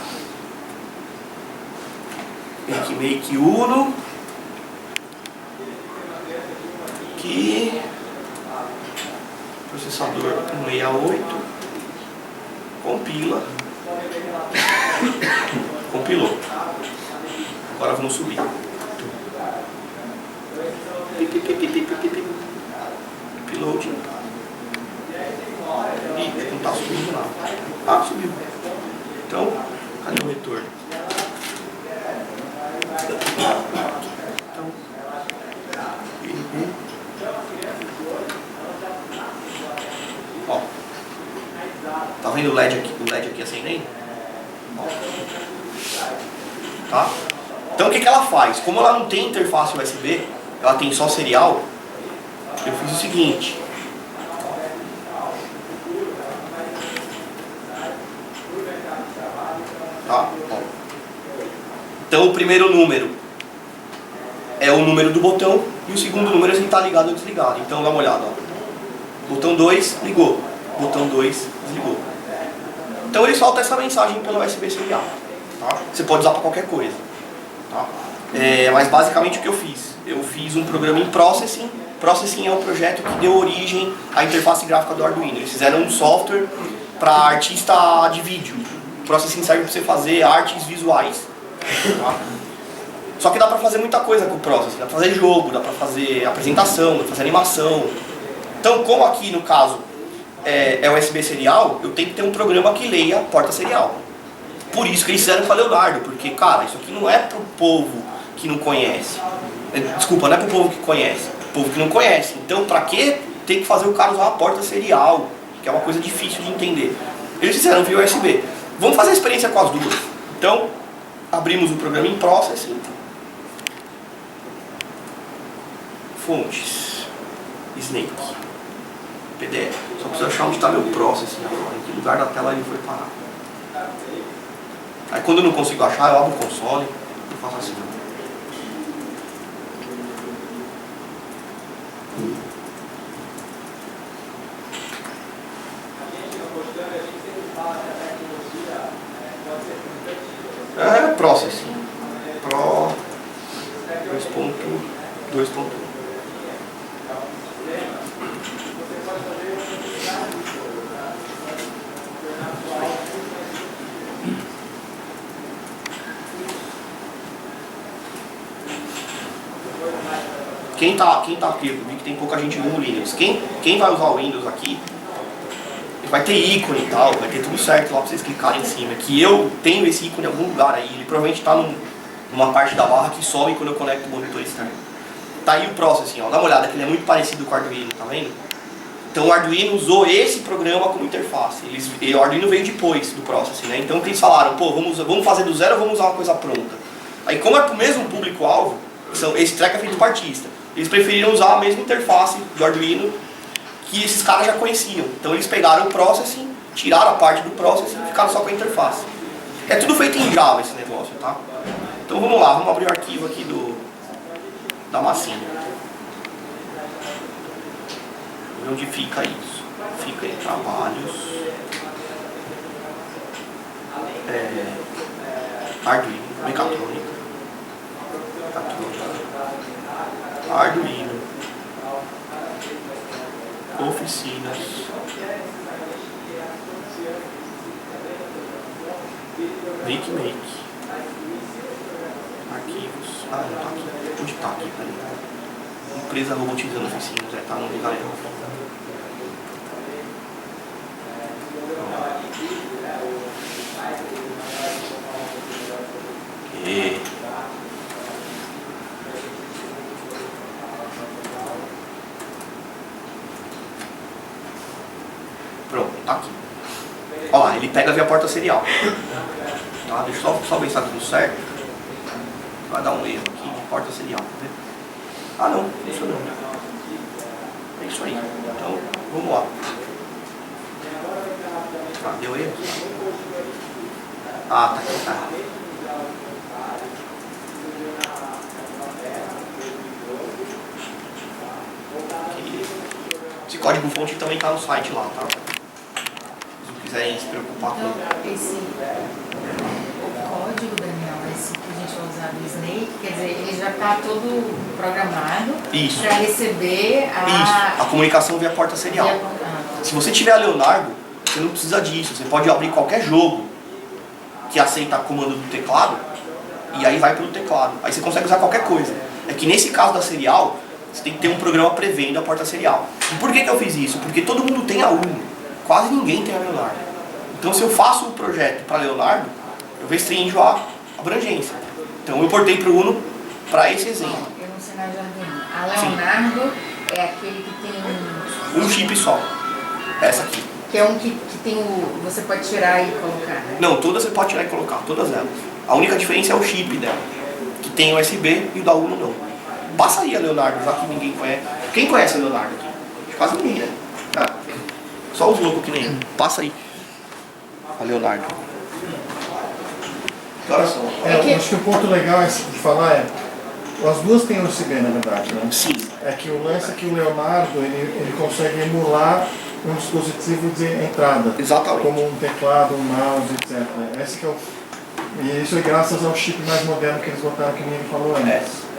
Make Uno. Aqui. Processador 168. Compila. Compilou. Agora vamos subir. Upload. Ih, não tá subindo nada. Ah, subiu. Então, cadê o retorno? Então, ó, tá vendo o LED aqui acendendo? Ó. Tá? Então o que ela faz? Como ela não tem interface USB, ela tem só serial, eu fiz o seguinte. Tá? Ó. Então o primeiro número é o número do botão e o segundo número é se está ligado ou desligado. Então dá uma olhada. Ó. Botão 2 ligou, botão 2 desligou. Então ele solta essa mensagem pelo USB serial. Tá? Você pode usar para qualquer coisa. Tá? Mas basicamente o que eu fiz? Eu fiz um programa em Processing. Processing é um projeto que deu origem à interface gráfica do Arduino. Eles fizeram um software para artista de vídeo. Processing serve para você fazer artes visuais. Tá? Só que dá para fazer muita coisa com o Processing. Dá para fazer jogo, dá para fazer apresentação, dá para fazer animação. Então, como aqui no caso é USB serial, eu tenho que ter um programa que leia a porta serial. Por isso que eles fizeram com a Leonardo, porque, cara, isso aqui não é pro povo que não conhece. Desculpa, não é pro povo que conhece, é pro povo que não conhece. Então, pra que tem que fazer o cara usar uma porta serial, que é uma coisa difícil de entender? Eles fizeram via USB. Vamos fazer a experiência com as duas. Então, abrimos o programa em Processing. Fontes. Snake. PDF. Só preciso achar onde está meu Processing agora, em que lugar da tela ele foi parar. Aí quando eu não consigo achar, eu abro o console e faço assim. Processing. Pro 2.2.1. Quem tá aqui, eu vi que tem pouca gente no Linux. Quem vai usar o Windows aqui, vai ter ícone e tal, vai ter tudo certo lá pra vocês clicarem em cima. Que eu tenho esse ícone em algum lugar aí, ele provavelmente está numa parte da barra que some quando eu conecto o monitor externo. Tá aí o Processing, ó, dá uma olhada, que ele é muito parecido com o Arduino, tá vendo? Então o Arduino usou esse programa como interface. O Arduino veio depois do Processing, né? Então eles falaram, pô, vamos fazer do zero ou vamos usar uma coisa pronta? Aí como é pro mesmo público-alvo, esse treco é feito para artista. Eles preferiram usar a mesma interface do Arduino que esses caras já conheciam. Então eles pegaram o Processing, tiraram a parte do Processing e ficaram só com a interface. É tudo feito em Java esse negócio, tá? Então vamos lá, vamos abrir o arquivo aqui da massinha. Onde fica isso? Fica em trabalhos. Arduino, mecatrônica. Arduino, oficinas, make, arquivos, não tá aqui, onde tá aqui, peraí, empresa robotizando oficinas, tá no lugar errado. Pronto, tá aqui. Ó lá, ele pega via porta serial. Tá, deixa eu só ver se tá tudo certo. Vai dar um erro aqui de porta serial, tá vendo? Ah não, funcionou. É isso aí. Então, vamos lá. Ah, deu erro? Ah, tá aqui, tá. Esse código fonte também tá no site lá, tá? Se quiserem se preocupar com o código, Daniel, esse que a gente vai usar do Snake, quer dizer, ele já está todo programado para receber a comunicação via porta serial. Se você tiver a Leonardo, você não precisa disso. Você pode abrir qualquer jogo que aceita comando do teclado e aí vai pelo teclado. Aí você consegue usar qualquer coisa. É que nesse caso da serial, Você tem que ter um programa prevendo a porta serial. E por que eu fiz isso? Porque todo mundo tem a Uno. Quase ninguém tem a Leonardo. Então se eu faço o projeto para Leonardo, eu restringo a abrangência. Então eu portei para o Uno para esse exemplo. Eu não sei nada de Arduino. A Leonardo é aquele que tem um chip só. Essa aqui. Que é um que tem o... você pode tirar e colocar, né? Não, todas você pode tirar e colocar, todas elas. A única diferença é o chip dela, que tem USB e o da Uno não. Passa aí a Leonardo, já que ninguém conhece. Quem conhece a Leonardo aqui? Quase ninguém, né? Ah, só os loucos que nem eu. Passa aí. A Leonardo. Que horas são? Acho que o ponto legal de falar é, as duas têm USB na verdade, né? Sim. É que o lance é que o Leonardo, ele consegue emular um dispositivo de entrada. Exatamente. Como um teclado, um mouse, etc. Esse que é o... E isso é graças ao chip mais moderno que eles botaram, que nem ele falou antes.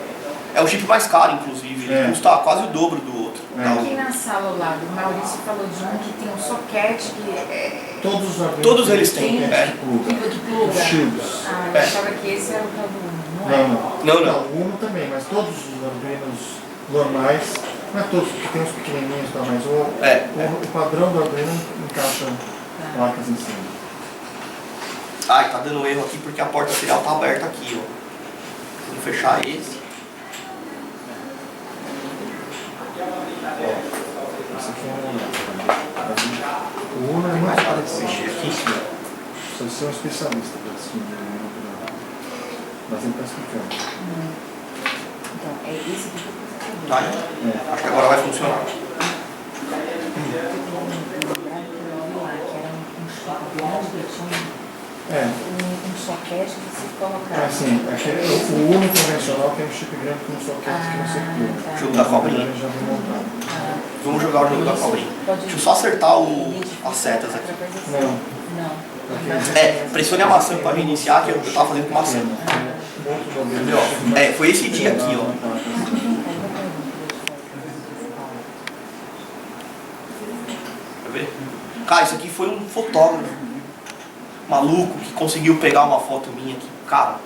É o chip mais caro, inclusive. Ele custa quase o dobro do outro. Aqui na sala ao lado, o Maurício falou de um que tem um soquete que é... Todos eles têm. Que pluga. Os shields. Eu achava que esse era o tal do Uno, não é? Não. O Uno também, mas todos os Arduinos normais, não é todos, porque tem uns pequenininhos, tá, mas o padrão do Arduino encaixa placas em cima. Ai, tá dando erro aqui porque a porta serial tá aberta aqui, ó. Vou fechar esse. Esse aqui é um Uno. O Uno é muito parecido. Você é um especialista para distinguir o Uno do Uno. Mas ele está explicando. Então, é esse aqui que eu preciso Tá, acho que agora vai funcionar. um soquete que você colocar. Assim, o Uno convencional tem um chip grande com um soquete que você pula. Jogo da cobrinha. Já vem montado. Vamos jogar o jogo da cobrinha. Deixa eu só acertar as setas aqui. Não. Pressione a maçã para reiniciar, que eu tava fazendo com maçã. Foi esse dia aqui, ó. Quer ver? Cara, isso aqui foi um fotógrafo maluco que conseguiu pegar uma foto minha aqui. Cara,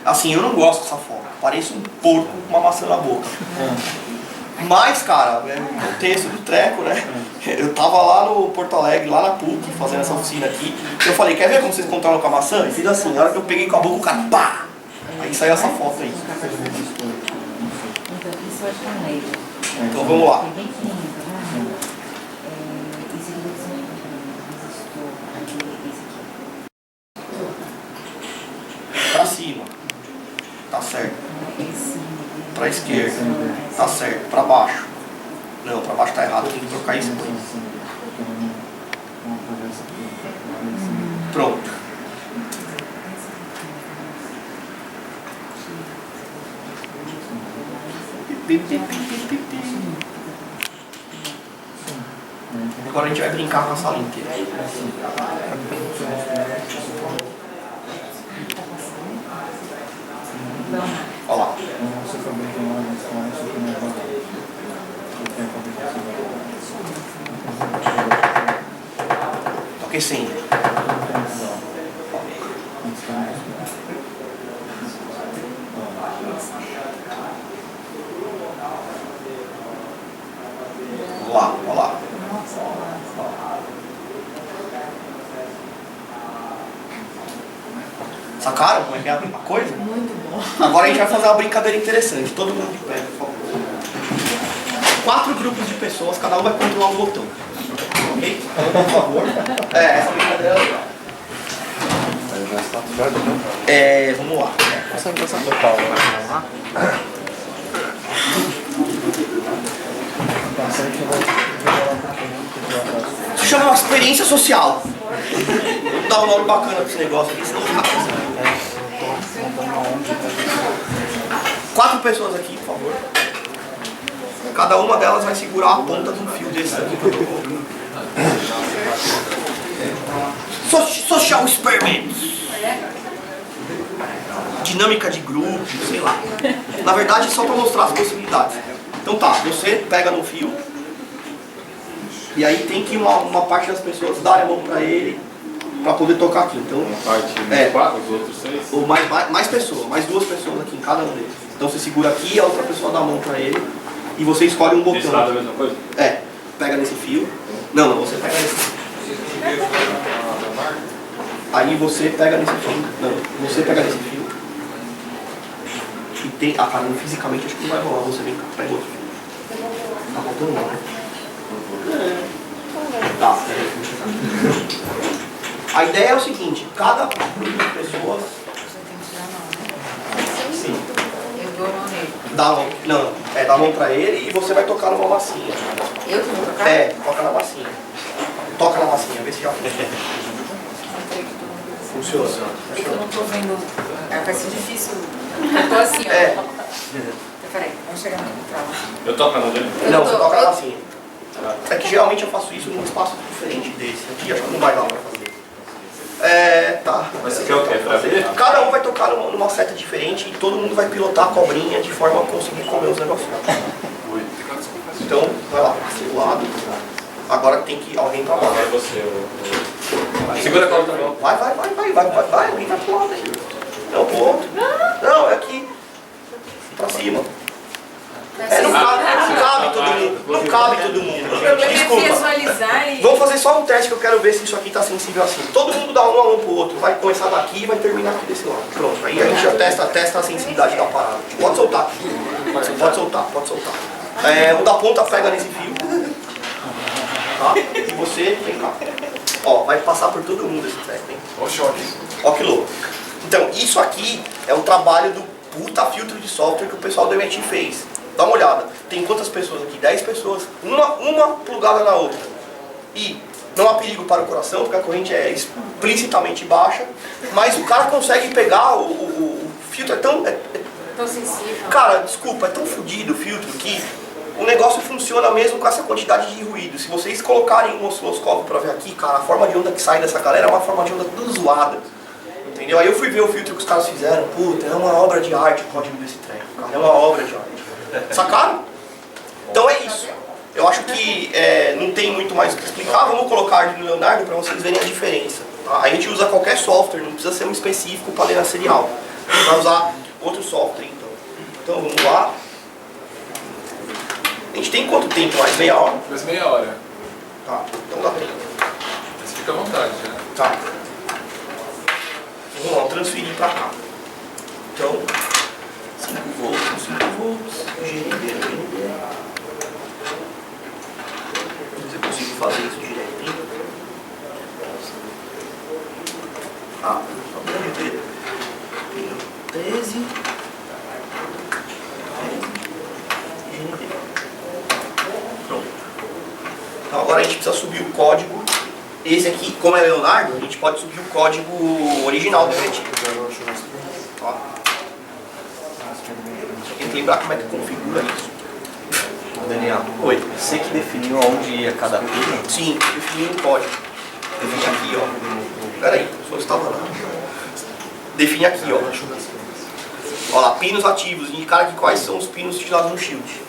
assim, eu não gosto dessa foto. Parece um porco com uma maçã na boca. Mas, cara, é o contexto do treco, né? Eu tava lá no Porto Alegre, lá na PUC, fazendo essa oficina aqui. Eu falei, quer ver como vocês controlam com a maçã? E fiz assim, na hora que eu peguei com a boca, o cara, pá! Aí saiu essa foto aí. Então, isso eu acho que é um laser. Então vamos lá. É bem fininho, tá vendo? Esse aqui deve ser um resistor. Esse aqui. Pra cima. Tá certo. Pra esquerda. Tá certo. Pra baixo. Não, pra baixo tá errado. Tem que trocar isso aqui. Pronto. Agora a gente vai brincar com a sala inteira. Olha lá. Tô aquecendo. Vamos lá, vamos lá. Sacaram como é que é a coisa? Muito bom. Agora a gente vai fazer uma brincadeira interessante. Todo mundo de pé, por favor. 4 grupos de pessoas, cada um vai controlar um botão. Ok? Por favor. Essa brincadeira é legal. Vamos lá. Isso chama uma experiência social. Vou dar um nome bacana pra esse negócio aqui, senão fica assim. 4 pessoas aqui, por favor. Cada uma delas vai segurar a ponta de um fio desse aqui que eu tô colocando. Social experiment. Dinâmica de grupo, sei lá. Na verdade, é só para mostrar as possibilidades. Então tá, você pega no fio. E aí tem que uma parte das pessoas dar a mão para ele para poder tocar aqui. Então, uma parte os outros 6? Ou mais pessoas, mais 2 pessoas aqui em cada um deles. Então você segura aqui, a outra pessoa dá a mão para ele e você escolhe um Esse lado é a botão. mesma coisa? É, pega nesse fio. Não, você pega nesse fio. Aí você pega nesse fio. Não, você pega nesse fio. E tem. Ah, cara, fisicamente acho que não vai rolar. Você vem cá, pega outro fio. Tá faltando não, né? Tá, peraí. A ideia é o seguinte, cada pessoa. Você tem que tirar a mão, né? Sim. Eu dou a mão nele. Dá a mão. Não, dá a mão pra ele e você vai tocar numa massinha. Eu que vou tocar? É, toca na massinha. Toca na massinha, vê se já funciona. É que eu não tô vendo. Vai ser difícil. Eu tô assim, ó. É. Peraí, vamos chegar no pra lá. Eu toco na mão dele? Não, você toca na massinha. É que geralmente eu faço isso num espaço diferente desse. Aqui acho que não vai dar pra fazer. Tá. Mas você quer o quê? Pra ver? Cada um vai tocar numa seta diferente e todo mundo vai pilotar a cobrinha de forma a conseguir comer os negócios. Então, vai lá, do lado. Agora tem que alguém pra lá. Agora você. Segura a cobra também. Vai, alguém vai pro lado aí. Não, pro outro. Não, é aqui. Pra cima. Não cabe todo mundo. Não cabe todo mundo. O problema é Desculpa. visualizar e. Vamos fazer só um teste que eu quero ver se isso aqui tá sensível assim. Todo mundo dá um a um pro outro. Vai começar daqui e vai terminar aqui desse lado. Pronto. Aí a gente já testa a sensibilidade da parada. Pode soltar. Pode soltar. O da ponta pega nesse fio. Tá? E você, vem cá. Ó, vai passar por todo mundo esse teste, hein? Ó que louco. Então, isso aqui é o trabalho do puta filtro de software que o pessoal do MIT fez. Dá uma olhada. Tem quantas pessoas aqui? 10 pessoas. Uma plugada na outra. E não há perigo para o coração, porque a corrente é explicitamente baixa. Mas o cara consegue pegar o filtro. É tão sensível. Cara, desculpa, é tão fodido o filtro que o negócio funciona mesmo com essa quantidade de ruído. Se vocês colocarem um osciloscópio pra ver aqui, cara, a forma de onda que sai dessa galera é uma forma de onda tudo zoada. Entendeu? Aí eu fui ver o filtro que os caras fizeram. Puta, é uma obra de arte o código desse treco, cara. É uma obra de arte. Sacaram? Então é isso. Eu acho que não tem muito mais o que explicar. Vamos colocar no Leonardo para vocês verem a diferença. Tá? A gente usa qualquer software, não precisa ser um específico para ler na serial. A gente vai usar outro software então. Então vamos lá. A gente tem quanto tempo mais? Meia hora? Mais meia hora. Tá, então dá tempo. Mas fica à vontade, né? Tá. Vamos lá, transferir para cá. Então, 5 volts, GND. Se eu consigo fazer isso direitinho. Só para ver. 13. GND. Pronto. Então agora a gente precisa subir o código. Esse aqui, como é Leonardo, a gente pode subir o código original do MIT. Ó. Tem que lembrar como é que configura isso. Daniel, Oi. você que definiu aonde ia cada pino? Sim, defini o código. Define aqui, ó. Pera aí, o senhor estava lá. Define aqui, ó. Ó lá, pinos ativos, indicar aqui quais são os pinos utilizados no Shield.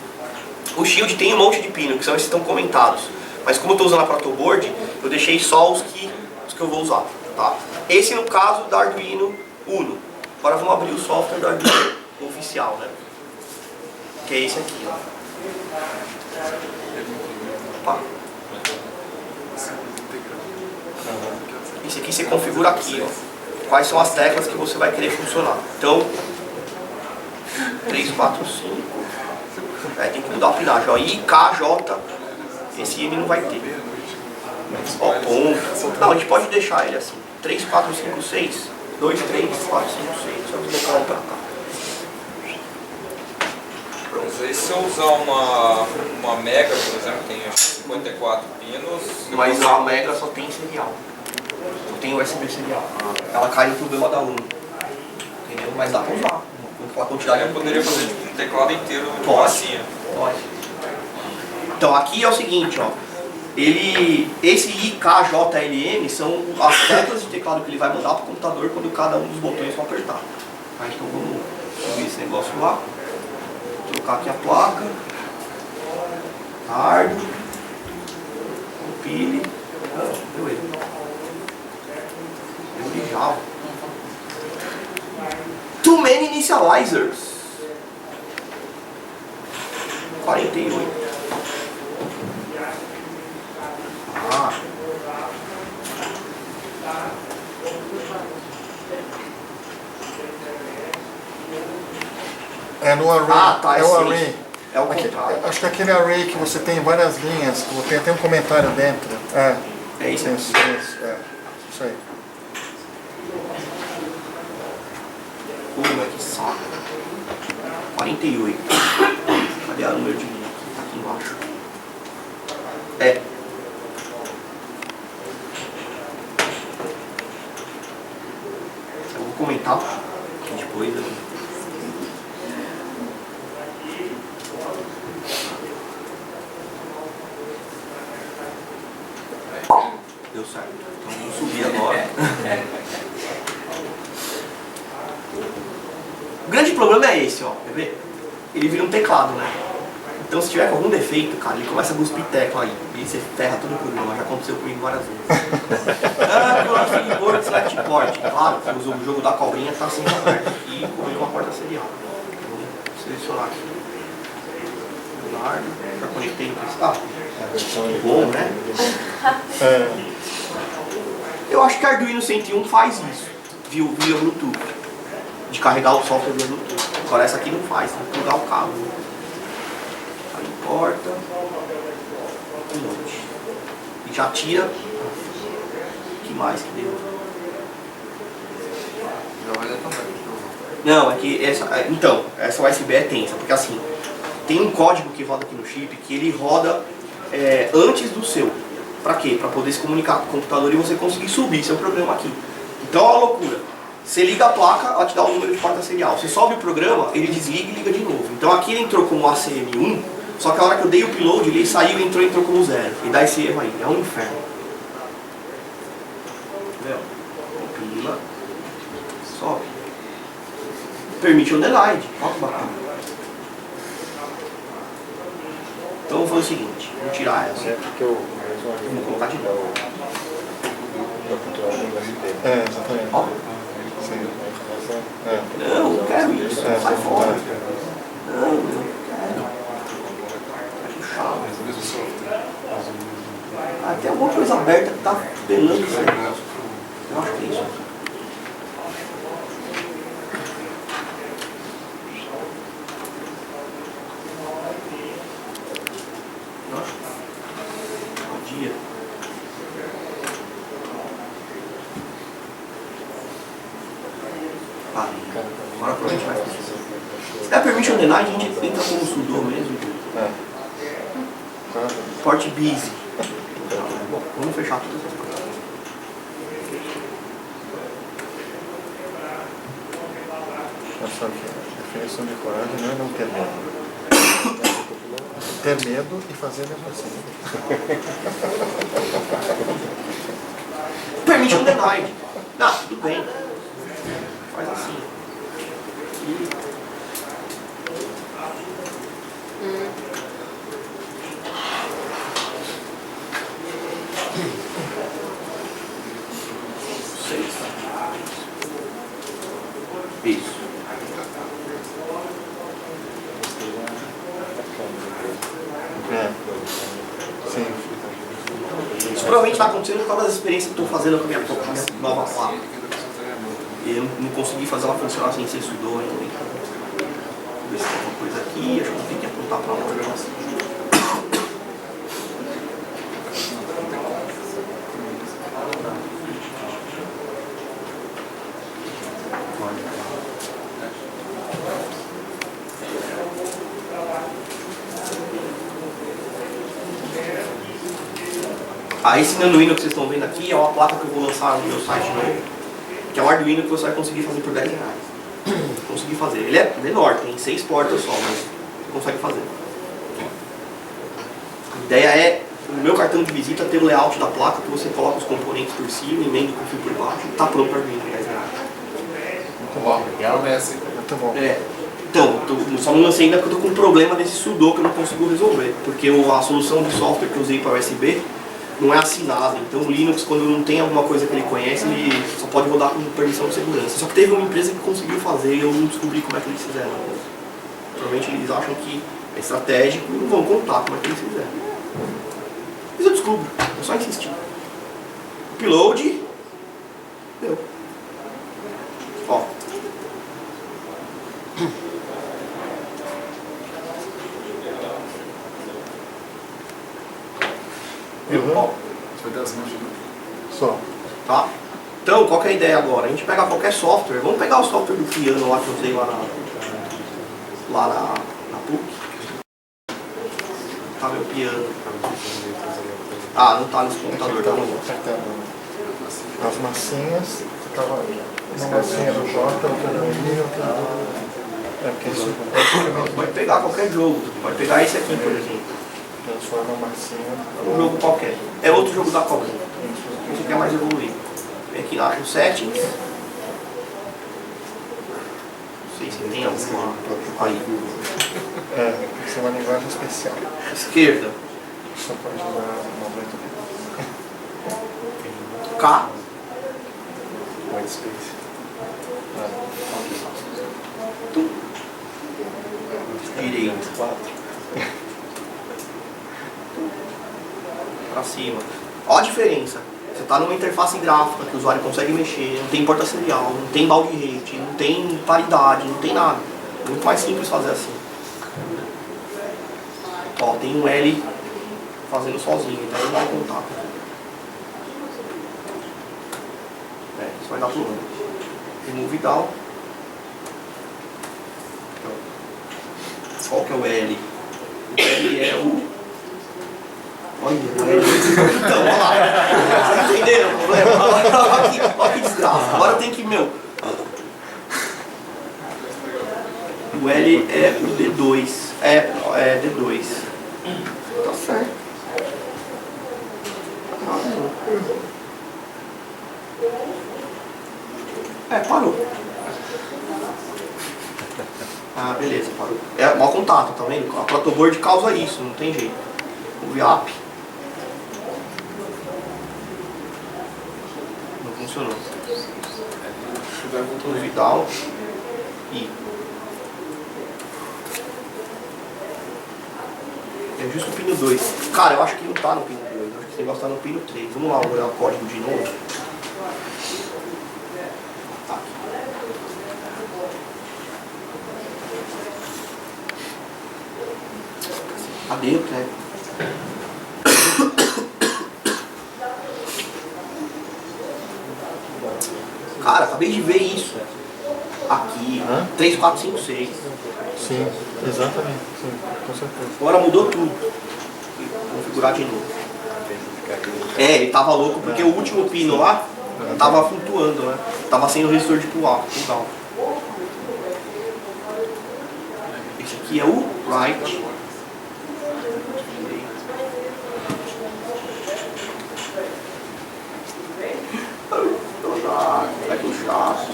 O Shield tem um monte de pino, que são esses que estão comentados. Mas como eu estou usando a protoboard, eu deixei só os que eu vou usar. Tá? Esse no caso da Arduino Uno. Agora vamos abrir o software do Arduino oficial, né? Que é esse aqui, ó. Opa. Esse aqui você configura aqui, ó. Quais são as teclas que você vai querer funcionar. Então, 3, 4, 5. Tem que mudar a pinagem, ó. I, K, J. Esse M não vai ter. Ó, ponto. Não, a gente pode deixar ele assim. 3, 4, 5, 6. 2, 3, 4, 5, 6. Vamos colocar um pra cá. Mas aí se eu usar uma Mega, por exemplo, tem 54 pinos... Mas a Mega só tem serial. Só tem USB serial. Ela cai no problema da Uno. Entendeu? Mas dá pra usar. Com a quantidade Eu poderia fazer tipo, um teclado inteiro de Pode. massinha. Pode. Então aqui é o seguinte, ó. Esse I, K, J, L, M são as teclas de teclado que ele vai mandar para o computador quando cada um dos botões for apertar. Tá, então vamos subir esse negócio lá. Vou trocar aqui a placa. Ardo. Compile. Deu erro. Deu já. Too many initializers. 41. É no array. Ah, tá, é o sim. array. É o contrário. Acho que aquele array que você tem várias linhas, tem até um comentário dentro. É isso aqui. Isso aí. Que saco. 48. Cadê o número de linha? Tá aqui embaixo. Eu vou comentar aqui depois. Deu certo. Então vamos subir agora. O grande problema é esse, ó. Quer ver? Ele vira um teclado, né? Então se tiver com algum defeito, cara, ele começa a cuspir tecla aí. E aí você ferra todo o programa. Já aconteceu comigo várias vezes. Porque o Word Select Port, claro, que o jogo da cobrinha tá sempre aberto aqui com a porta serial. Vou selecionar aqui. Leonardo, já conectei no cristal. Bom, né? Eu acho que a Arduino 101 faz isso, via Bluetooth, de carregar o software via Bluetooth. Agora essa aqui não faz, tem que plugar o cabo. Aí importa, e já tira. O que mais que deu? Não, é que essa USB é tensa, porque assim, tem um código que roda aqui no chip que ele roda antes do seu. Pra quê? Pra poder se comunicar com o computador e você conseguir subir seu programa aqui. Então é uma loucura. Você liga a placa, ela te dá o número de porta serial. Você sobe o programa, ele desliga e liga de novo. Então aqui ele entrou como ACM1, só que a hora que eu dei o upload, ele saiu e entrou como 0. E dá esse erro aí. É um inferno. Entendeu? Compila. Sobe. Permite on the line. Olha que bacana. Então vou fazer o seguinte, vou tirar essa. Vamos colocar de novo. Exatamente. Ó. Sim. Não, eu quero isso. Sai fora. Não, eu quero. Acho chato. Tem alguma coisa aberta que tá pelando esse negócio. Eu acho que é isso aqui. Agora provavelmente vai funcionar. Se der permission denied, a gente entra como sudo mesmo. Port busy. Bom, vamos fechar todas essas coisas. Só que a definição de coragem não é não ter medo. Ter medo e fazer mesmo assim. Permission denied. Não, tudo bem. Faz assim. Isso. Sim. Isso provavelmente está acontecendo por causa das experiências que eu estou fazendo com a minha nova placa. E eu não consegui fazer ela funcionar sem ser sudo ainda. Vou ver se tem alguma coisa aqui, acho que eu tenho que apontar para lá. Aí esse Nanoino que vocês estão vendo aqui é uma placa que eu vou lançar no meu site novo, que é um Arduino que você vai conseguir fazer por R$10. Consegui fazer. Ele é menor, tem 6 portas só, mas você consegue fazer. A ideia é, no meu cartão de visita, ter o layout da placa que você coloca os componentes por cima, emenda com o fio por baixo e tá pronto para Arduino por R$10. Muito bom. Promessa. Muito bom. Então, só não lancei ainda porque eu tô com um problema desse sudo que eu não consigo resolver. Porque a solução de software que eu usei para USB não é assinada. Então o Linux, quando não tem alguma coisa que ele conhece, ele só pode rodar com permissão de segurança. Só que teve uma empresa que conseguiu fazer e eu não descobri como é que eles fizeram. Provavelmente eles acham que é estratégico e não vão contar como é que eles fizeram. Mas eu descubro, é só insistir. Upload. Deu. Ó. Só. Tá? Então, qual que é a ideia agora? A gente pega qualquer software, vamos pegar o software do piano lá que eu usei lá na PUC. Tá meu piano. Ah, não tá nesse computador, tá no outro. As massinhas, ficava uma massinha do J, outra do I, outra do... porque isso Pode pegar qualquer jogo, pode pegar esse aqui, por exemplo. Transforma a massinha. Um jogo qualquer. É outro jogo da cobrinha. Esse aqui é mais evoluído. Vem aqui lá no settings. Não sei se tem alguma. Aí. Isso é uma linguagem especial. Esquerda. Só pode dar K. white space. Direito. Pra cima. Olha a diferença. Você está numa interface gráfica que o usuário consegue mexer, não tem porta serial, não tem balde rate, não tem paridade, não tem nada. Muito mais simples fazer assim. Ó, tem um L fazendo sozinho, então ele vai contar. Isso vai dar problema. Remove down. Qual que é o L? O L é o... Olha, então, olha lá. Vocês entenderam o problema? Olha que desgraça. Agora tem que, meu... O L é o D2. É D2. Tá certo. Parou. Ah, beleza, parou. É mau contato, tá vendo? A protoboard causa isso, não tem jeito. O VAP. Não funcionou. O Vidal. E. É justo o pino 2. Cara, eu acho que não tá no pino 2. Eu acho que esse negócio tá no pino 3. Vamos lá olhar o código de novo. Tá. Cadê o treco? Cara, acabei de ver isso. Aqui, 3, 4, 5, 6. Sim, exatamente. Sim, com certeza. Agora mudou tudo. Vou configurar de novo. Ele tava louco porque o último pino lá tava flutuando, né? Tava sem o resistor de pull out. Esse aqui é o right. Vai puxar.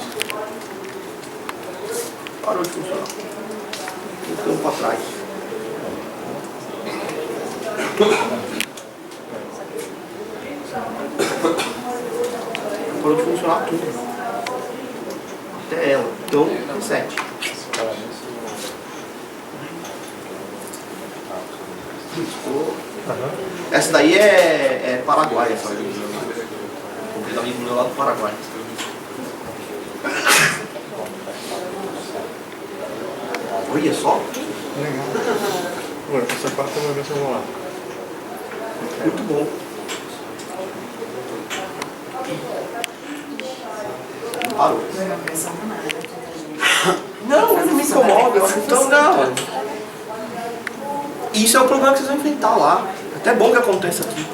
Parou de funcionar. Voltamos para trás. Parou de funcionar tudo. Até ela. Então, reset. Essa daí é Paraguai, essa aí. Comprei da amigo meu lá do Paraguai. Olha só. Legal. Ué, essa parte eu vou ver se eu vou lá. Muito bom. Parou. Não me incomoda, eu acho tão não. Isso é o problema que vocês vão enfrentar lá. É até bom que aconteça aqui.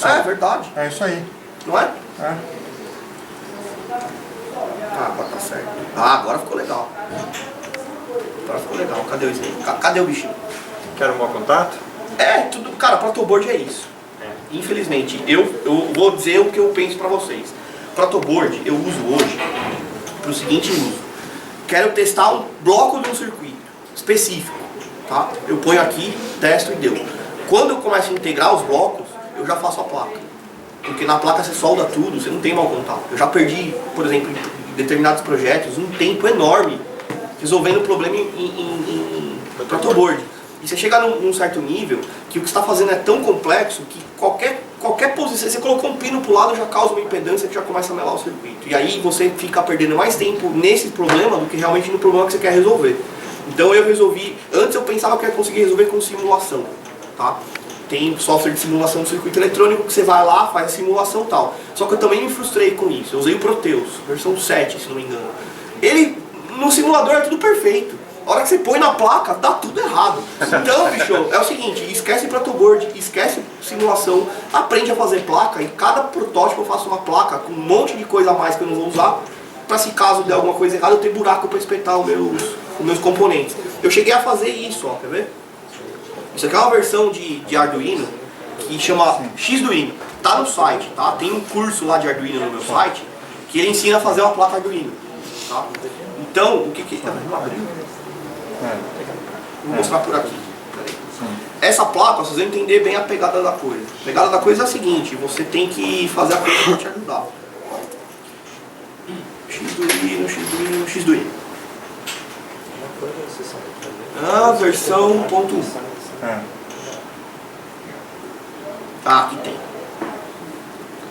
É verdade. É isso aí. Não é? É. Ah, agora tá certo. Ah, agora ficou legal. Agora ficou legal. Cadê o Snake? Cadê o bichinho? Quer um mau contato? Tudo. Cara, protoboard é isso. Infelizmente, eu vou dizer o que eu penso pra vocês. Protoboard eu uso hoje pro seguinte uso. Quero testar um bloco de um circuito específico. Tá? Eu ponho aqui, testo e deu. Quando eu começo a integrar os blocos, eu já faço a placa. Porque na placa você solda tudo, você não tem mau contato. Eu já perdi, por exemplo, em determinados projetos, um tempo enorme resolvendo o problema em protoboard. E você chega num certo nível que o que você está fazendo é tão complexo que qualquer posição, você colocou um pino para o lado já causa uma impedância que já começa a melar o circuito. E aí você fica perdendo mais tempo nesse problema do que realmente no problema que você quer resolver. Então eu resolvi, antes eu pensava que eu ia conseguir resolver com simulação, tá? tem software de simulação do circuito eletrônico que você vai lá, faz a simulação e tal. Só que eu também me frustrei com isso. Eu usei o Proteus, versão 7, se não me engano. Ele, no simulador é tudo perfeito. A hora que você põe na placa, dá tudo errado. Então, bicho, é o seguinte, esquece protoboard, esquece simulação, aprende a fazer placa, e cada protótipo eu faço uma placa com um monte de coisa a mais que eu não vou usar, para se caso der alguma coisa errada, eu ter buraco para espetar os meus componentes. Eu cheguei a fazer isso, ó, quer ver? Isso aqui é uma versão de Arduino que chama Xduino. Tá no site, tá? Tem um curso lá de Arduino no meu site que ele ensina a fazer uma placa Arduino, tá? Então, o que que... Não abriu? Vou mostrar por aqui. Essa placa, vocês vão entender bem a pegada da coisa. A pegada da coisa é a seguinte, você tem que fazer a coisa para te ajudar. Xduino. A versão .1. Ah, aqui tem.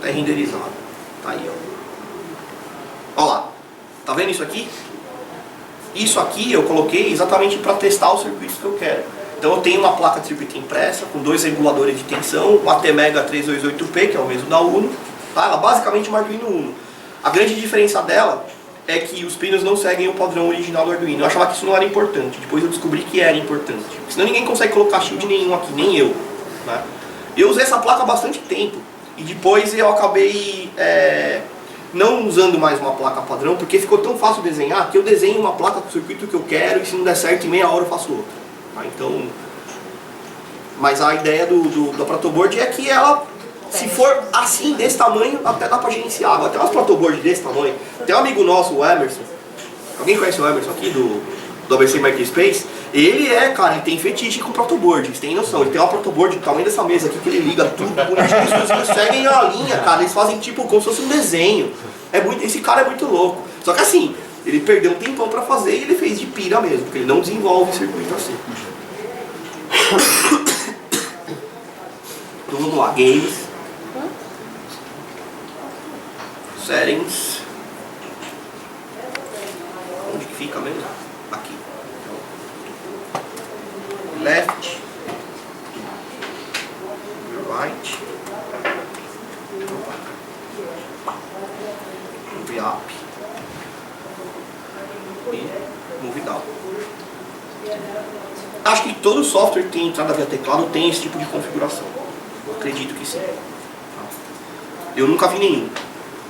Tá renderizado. Tá aí, ó. Olha lá. Tá vendo isso aqui? Isso aqui eu coloquei exatamente para testar os circuitos que eu quero. Então eu tenho uma placa de circuito impressa com 2 reguladores de tensão, uma T-Mega 328P, que é o mesmo da Uno. Tá? Ela basicamente é uma Arduino Uno. A grande diferença dela é que os pinos não seguem o padrão original do Arduino. Eu achava que isso não era importante, depois eu descobri que era importante. Senão ninguém consegue colocar shield nenhum aqui, nem eu. Né? Eu usei essa placa há bastante tempo e depois eu acabei não usando mais uma placa padrão, porque ficou tão fácil desenhar que eu desenho uma placa com o circuito que eu quero e se não der certo em meia hora eu faço outra. Tá? Então, mas a ideia da protoboard é que ela, se for assim, desse tamanho, até dá pra gerenciar. Agora tem umas protoboard desse tamanho. Tem um amigo nosso, o Emerson. Alguém conhece o Emerson aqui do ABC Makerspace? Ele cara, ele tem fetiche com protoboard, vocês têm noção. Ele tem uma protoboard do tamanho dessa mesa aqui que ele liga tudo bonitinho. As pessoas seguem a linha, cara. Eles fazem tipo como se fosse um desenho. Esse cara é muito louco. Só que assim, ele perdeu um tempão pra fazer e ele fez de pira mesmo, porque ele não desenvolve circuito assim. Então vamos lá, Games. Settings. Onde que fica mesmo? Aqui. Left. Right. Move up. E move down. Acho que todo software que tem entrada via teclado tem esse tipo de configuração. Eu acredito que sim. Eu nunca vi nenhum.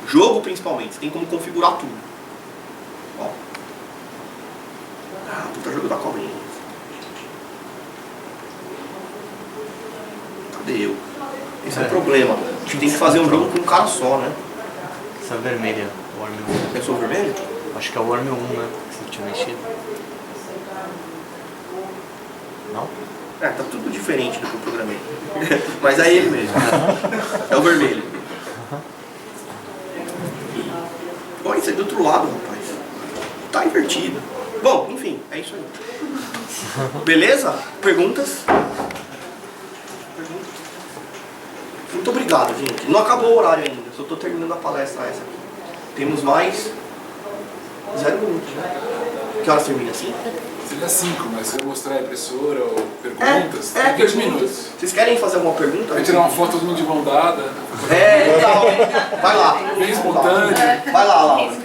Jogo principalmente, você tem como configurar tudo. Ó. Puta jogo da cobrinha. Cadê eu? Esse é o problema. A gente tem que fazer um jogo com um cara só, né? Essa vermelha, o Worm 1. Pensou vermelho? Acho que é o Worm 1, né? Que você tinha mexido. Não? Tá tudo diferente do que eu programei. Mas é ele mesmo. É o vermelho. Olha, isso é do outro lado, rapaz. Tá invertido. Bom, enfim, é isso aí. Beleza? Perguntas? Muito obrigado, gente. Não acabou o horário ainda. Só estou terminando a palestra essa aqui. Temos mais 0 minutos, né? Que horas termina assim? Seria 5, mas se eu mostrar a impressora ou perguntas, tem 20 perguntas. minutos. Vocês querem fazer alguma pergunta? Vai tirar uma foto todo mundo de mão dada. Legal. Vai lá. Bem espontâneo. Vai lá, Laura.